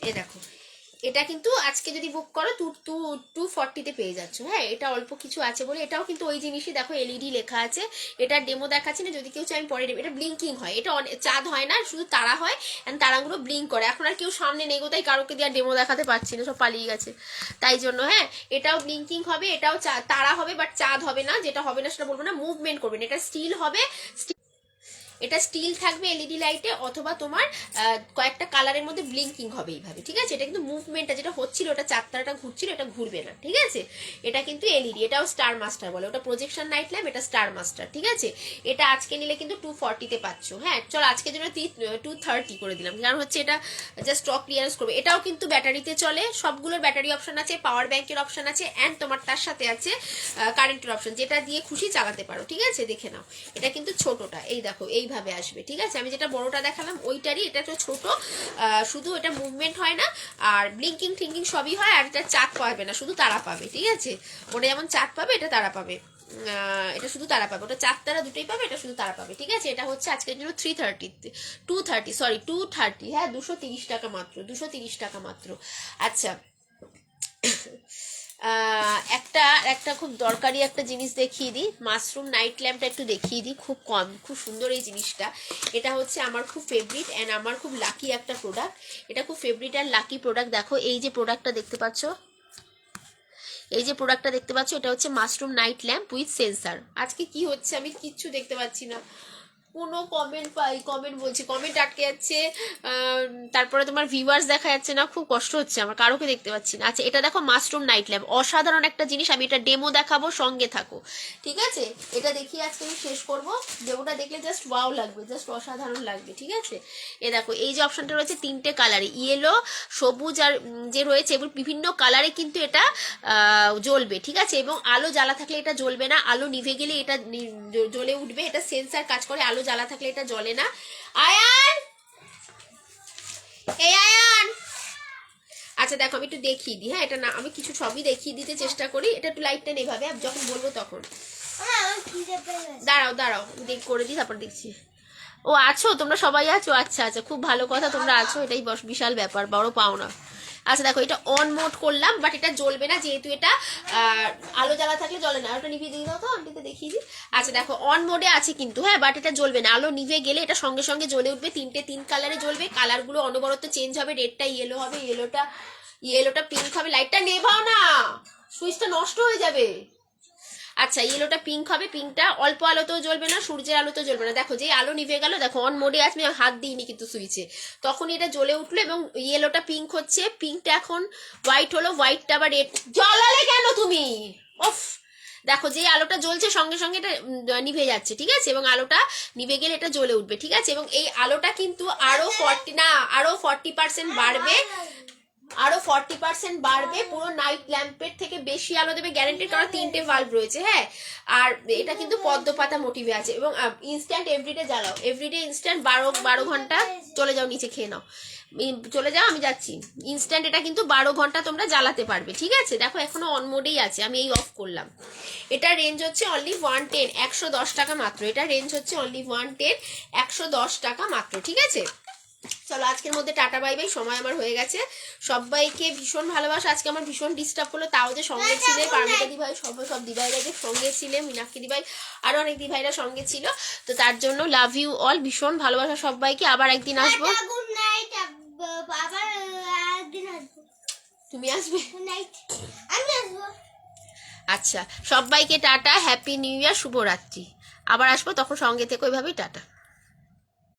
এ দেখো, এটা কিন্তু আজকে যদি বুক করো 240-তে পেয়ে যাচ্ছ, হ্যাঁ, এটা অল্প কিছু আছে বলে। এটাও কিন্তু ওই জিনিসই, দেখো এলইডি লেখা আছে, এটা ডেমো দেখাচ্ছি না, যদি কেউ চাই আমি পরে দেবো। এটা ব্লিঙ্কিং হয়, এটা চাঁদ হয় না, শুধু তারা হয়, এন্ড তারাগুলো ব্লিঙ্ক করে। এখন আর কেউ সামনে নেগো, তাই কারোকে দিয়ে ডেমো দেখাতে পারছি না, সব পালিয়ে গেছে, তাই জন্য। হ্যাঁ, এটাও ব্লিঙ্কিং হবে, এটাও তারা হবে, বাট চাঁদ হবে না। যেটা হবে না সেটা বলবো না, মুভমেন্ট করবেন। এটা স্টিল হবে, এটা স্টিল থাকবে এলইডি লাইটে, অথবা তোমার কয়েকটা কালারের মধ্যে ব্লিঙ্কিং হবে এইভাবে, ঠিক আছে। এটা কিন্তু মুভমেন্টটা যেটা হচ্ছিল, ওটা চারটাটা ঘুরছিল, এটা ঘুরবে না, ঠিক আছে। এটা কিন্তু এলইডি, এটাও স্টার মাস্টার বলে, ওটা প্রজেকশন নাইট ল্যাম্প, এটা স্টার মাস্টার, ঠিক আছে। এটা আজকে নিলে কিন্তু 240-তে পাচ্ছ। হ্যাঁ, চলো আজকের জন্য 230 করে দিলাম, কারণ হচ্ছে এটা জাস্ট স্টক ক্লিয়ারেন্স করবে। এটাও কিন্তু ব্যাটারিতে চলে, সবগুলোর ব্যাটারি অপশন আছে, পাওয়ার ব্যাংকের অপশন আছে, অ্যান্ড তোমার তার সাথে আছে কারেন্টের অপশন, যেটা দিয়ে খুশি চালাতে পারো, ঠিক আছে। দেখে নাও, এটা কিন্তু ছোটটা, এই দেখো এইভাবে আসবে, ঠিক আছে। আমি যেটা বড়টা দেখালাম ওইটারই, এটা তো ছোট, শুধু এটা মুভমেন্ট হয় না, আর ব্লিঙ্কিং ঠিঙ্কিং সবই হয়, আর এটা চাঁদ পাবে না, শুধু তারা পাবে, ঠিক আছে। ওটা যেমন চাঁদ পাবে, এটা তারা পাবে, এটা শুধু তারা পাবে, ওটা চার তারা দুটোই পাবে, এটা শুধু তারা পাবে, ঠিক আছে। এটা হচ্ছে আজকের জন্য 230, হ্যাঁ, 230 টাকা মাত্র, 230 টাকা মাত্র। আচ্ছা, একটা খুব দরকারি একটা জিনিস দেখিয়ে দিই, মাশরুম নাইট ল্যাম্পটা একটু দেখিয়ে দিই, খুব সুন্দর এই জিনিসটা। এটা হচ্ছে আমার খুব ফেভারিট অ্যান্ড আমার খুব লাকি একটা প্রোডাক্ট, এটা খুব ফেভারিট অ্যান্ড লাকি প্রোডাক্ট। দেখো এই যে প্রোডাক্টটা দেখতে পাচ্ছ, এটা হচ্ছে mushroom night lamp with sensor. আজকে কি হচ্ছে আমি কিচ্ছু দেখতে পাচ্ছি না, কোনো কমেন্ট আটকে যাচ্ছে, তারপরে তোমার ভিউয়ার্স দেখা যাচ্ছে না, খুব কষ্ট হচ্ছে আমার, কারোকে দেখতে পাচ্ছি না। আচ্ছা, এটা দেখো মাশরুম নাইট ল্যাম্প, অসাধারণ একটা জিনিস, আমি এটা ডেমো দেখাবো, সঙ্গে থাকো, ঠিক আছে। এটা দেখিয়ে আজকে আমি শেষ করবো, ডেমোটা দেখলে জাস্ট ওয়াও লাগবে, জাস্ট অসাধারণ লাগবে, ঠিক আছে। এ দেখো এই যে অপশনটা রয়েছে 3টে কালারে, ইয়েলো, সবুজ আর যে রয়েছে, এবং বিভিন্ন কালারে কিন্তু এটা জ্বলবে, ঠিক আছে। এবং আলো জ্বালা থাকলে এটা জ্বলবে না, আলো নিভে গেলে এটা জ্বলে উঠবে, এটা সেন্সার কাজ করে, আলো জ্বালা থাকলে এটা জ্বলে না। আয়ান, এই আয়ান, আচ্ছা দেখো আমি একটু দেখিয়ে দিই, হ্যাঁ, এটা না আমি কিছু সবই দেখিয়ে দিতে চেষ্টা করি, এটা একটু লাইটটা নেভাবে, আর যখন বলবো তখন দাঁড়াও করে দিই, তারপর দেখছি। ও আছো, তোমরা সবাই আছো, আচ্ছা আচ্ছা, খুব ভালো কথা, তোমরা আছো, এটাই বিশাল ব্যাপার, বড় পাওনা। আচ্ছা দেখো, এটা অন মোড করলাম, বাট এটা জ্বলবে না, যেহেতু এটা আলো জ্বালা থাকলে জ্বলে না। ওটা নিভিয়ে দিয়ে দাও তো, আন্টিতে দেখিয়ে দিই। আচ্ছা দেখো, অন মোডে আছে কিন্তু, হ্যাঁ, বাট এটা জ্বলবে না, আলো নিভে গেলে এটা সঙ্গে সঙ্গে জ্বলে উঠবে, 3 কালারে জ্বলবে, কালারগুলো অনবরত চেঞ্জ হবে, রেডটা ইয়েলো হবে, ইয়েলোটা পিঙ্ক হবে। লাইটটা নেভাও না, সুইচটা নষ্ট হয়ে যাবে। আচ্ছা, ইয়েলোটা পিঙ্ক হবে, পিঙ্কটা অল্প আলোতেও জ্বলবে না, সূর্যের আলোতেও জ্বলবে না। দেখো যে আলো নিভে গেল, দেখো অন মোডে আছে, আমি হাত দিইনি কিন্তু সুইচে, তখন এটা জ্বলে উঠলো, এবং ইয়েলোটা পিঙ্ক হচ্ছে, পিঙ্কটা এখন হোয়াইট হলো, হোয়াইটটা আবার রেড। জ্বলালে কেন তুমি? ওফ, দেখো যে আলোটা জ্বলছে সঙ্গে সঙ্গে এটা নিভে যাচ্ছে, ঠিক আছে, এবং আলোটা নিভে গেলে এটা জ্বলে উঠবে, ঠিক আছে। এবং এই আলোটা কিন্তু আরো 40% বাড়বে, আরো 40% বাড়বে, পুরো নাইট ল্যাম্পের থেকে বেশি আলো দেবে, গ্যারান্টিড, কারণ 3টে বাল্ব রয়েছে, হ্যাঁ। আর এটা কিন্তু পদ্ম পাতা মোটিভে আছে, এবং ইনস্ট্যান্ট এভরিডে জ্বালাও, এভরিডে ইনস্ট্যান্ট 12 ঘন্টা, চলে যাও নিচে খেয়ে নাও, চলে যাও, আমি যাচ্ছি, ইনস্ট্যান্ট এটা কিন্তু 12 ঘন্টা তোমরা জ্বালাতে পারবে, ঠিক আছে। দেখো এখনো অন মোডেই আছে, আমি এই অফ করলাম। এটা রেঞ্জ হচ্ছে অনলি 110, 110 টাকা মাত্র, এটা রেঞ্জ হচ্ছে অনলি 110, 110 টাকা মাত্র, ঠিক আছে। চলো আজকের মধ্যে টাটা বাই বাই, সময় আমার হয়ে গেছে। সবাইকে ভীষণ ভালোবাসা, আজকে আমার ভীষণ ডিস্টার্ব করলো, তাও যে সঙ্গে ছিলে, পারমিতা দিভাই, সব দিভাইরা যে সঙ্গে ছিলে, মীনাক্ষী দিভাই, আরো অনেক দিভাইরা সঙ্গে ছিল, তো তার জন্য লাভ ইউ অল, ভীষণ ভালোবাসা সবাইকে, আবার একদিন আসবো। তুমি আসবে? আচ্ছা, সবাইকে টাটা, হ্যাপি নিউ ইয়ার, শুভরাত্রি, আবার আসবো, তখন সঙ্গে থেকে ওইভাবেই টাটা।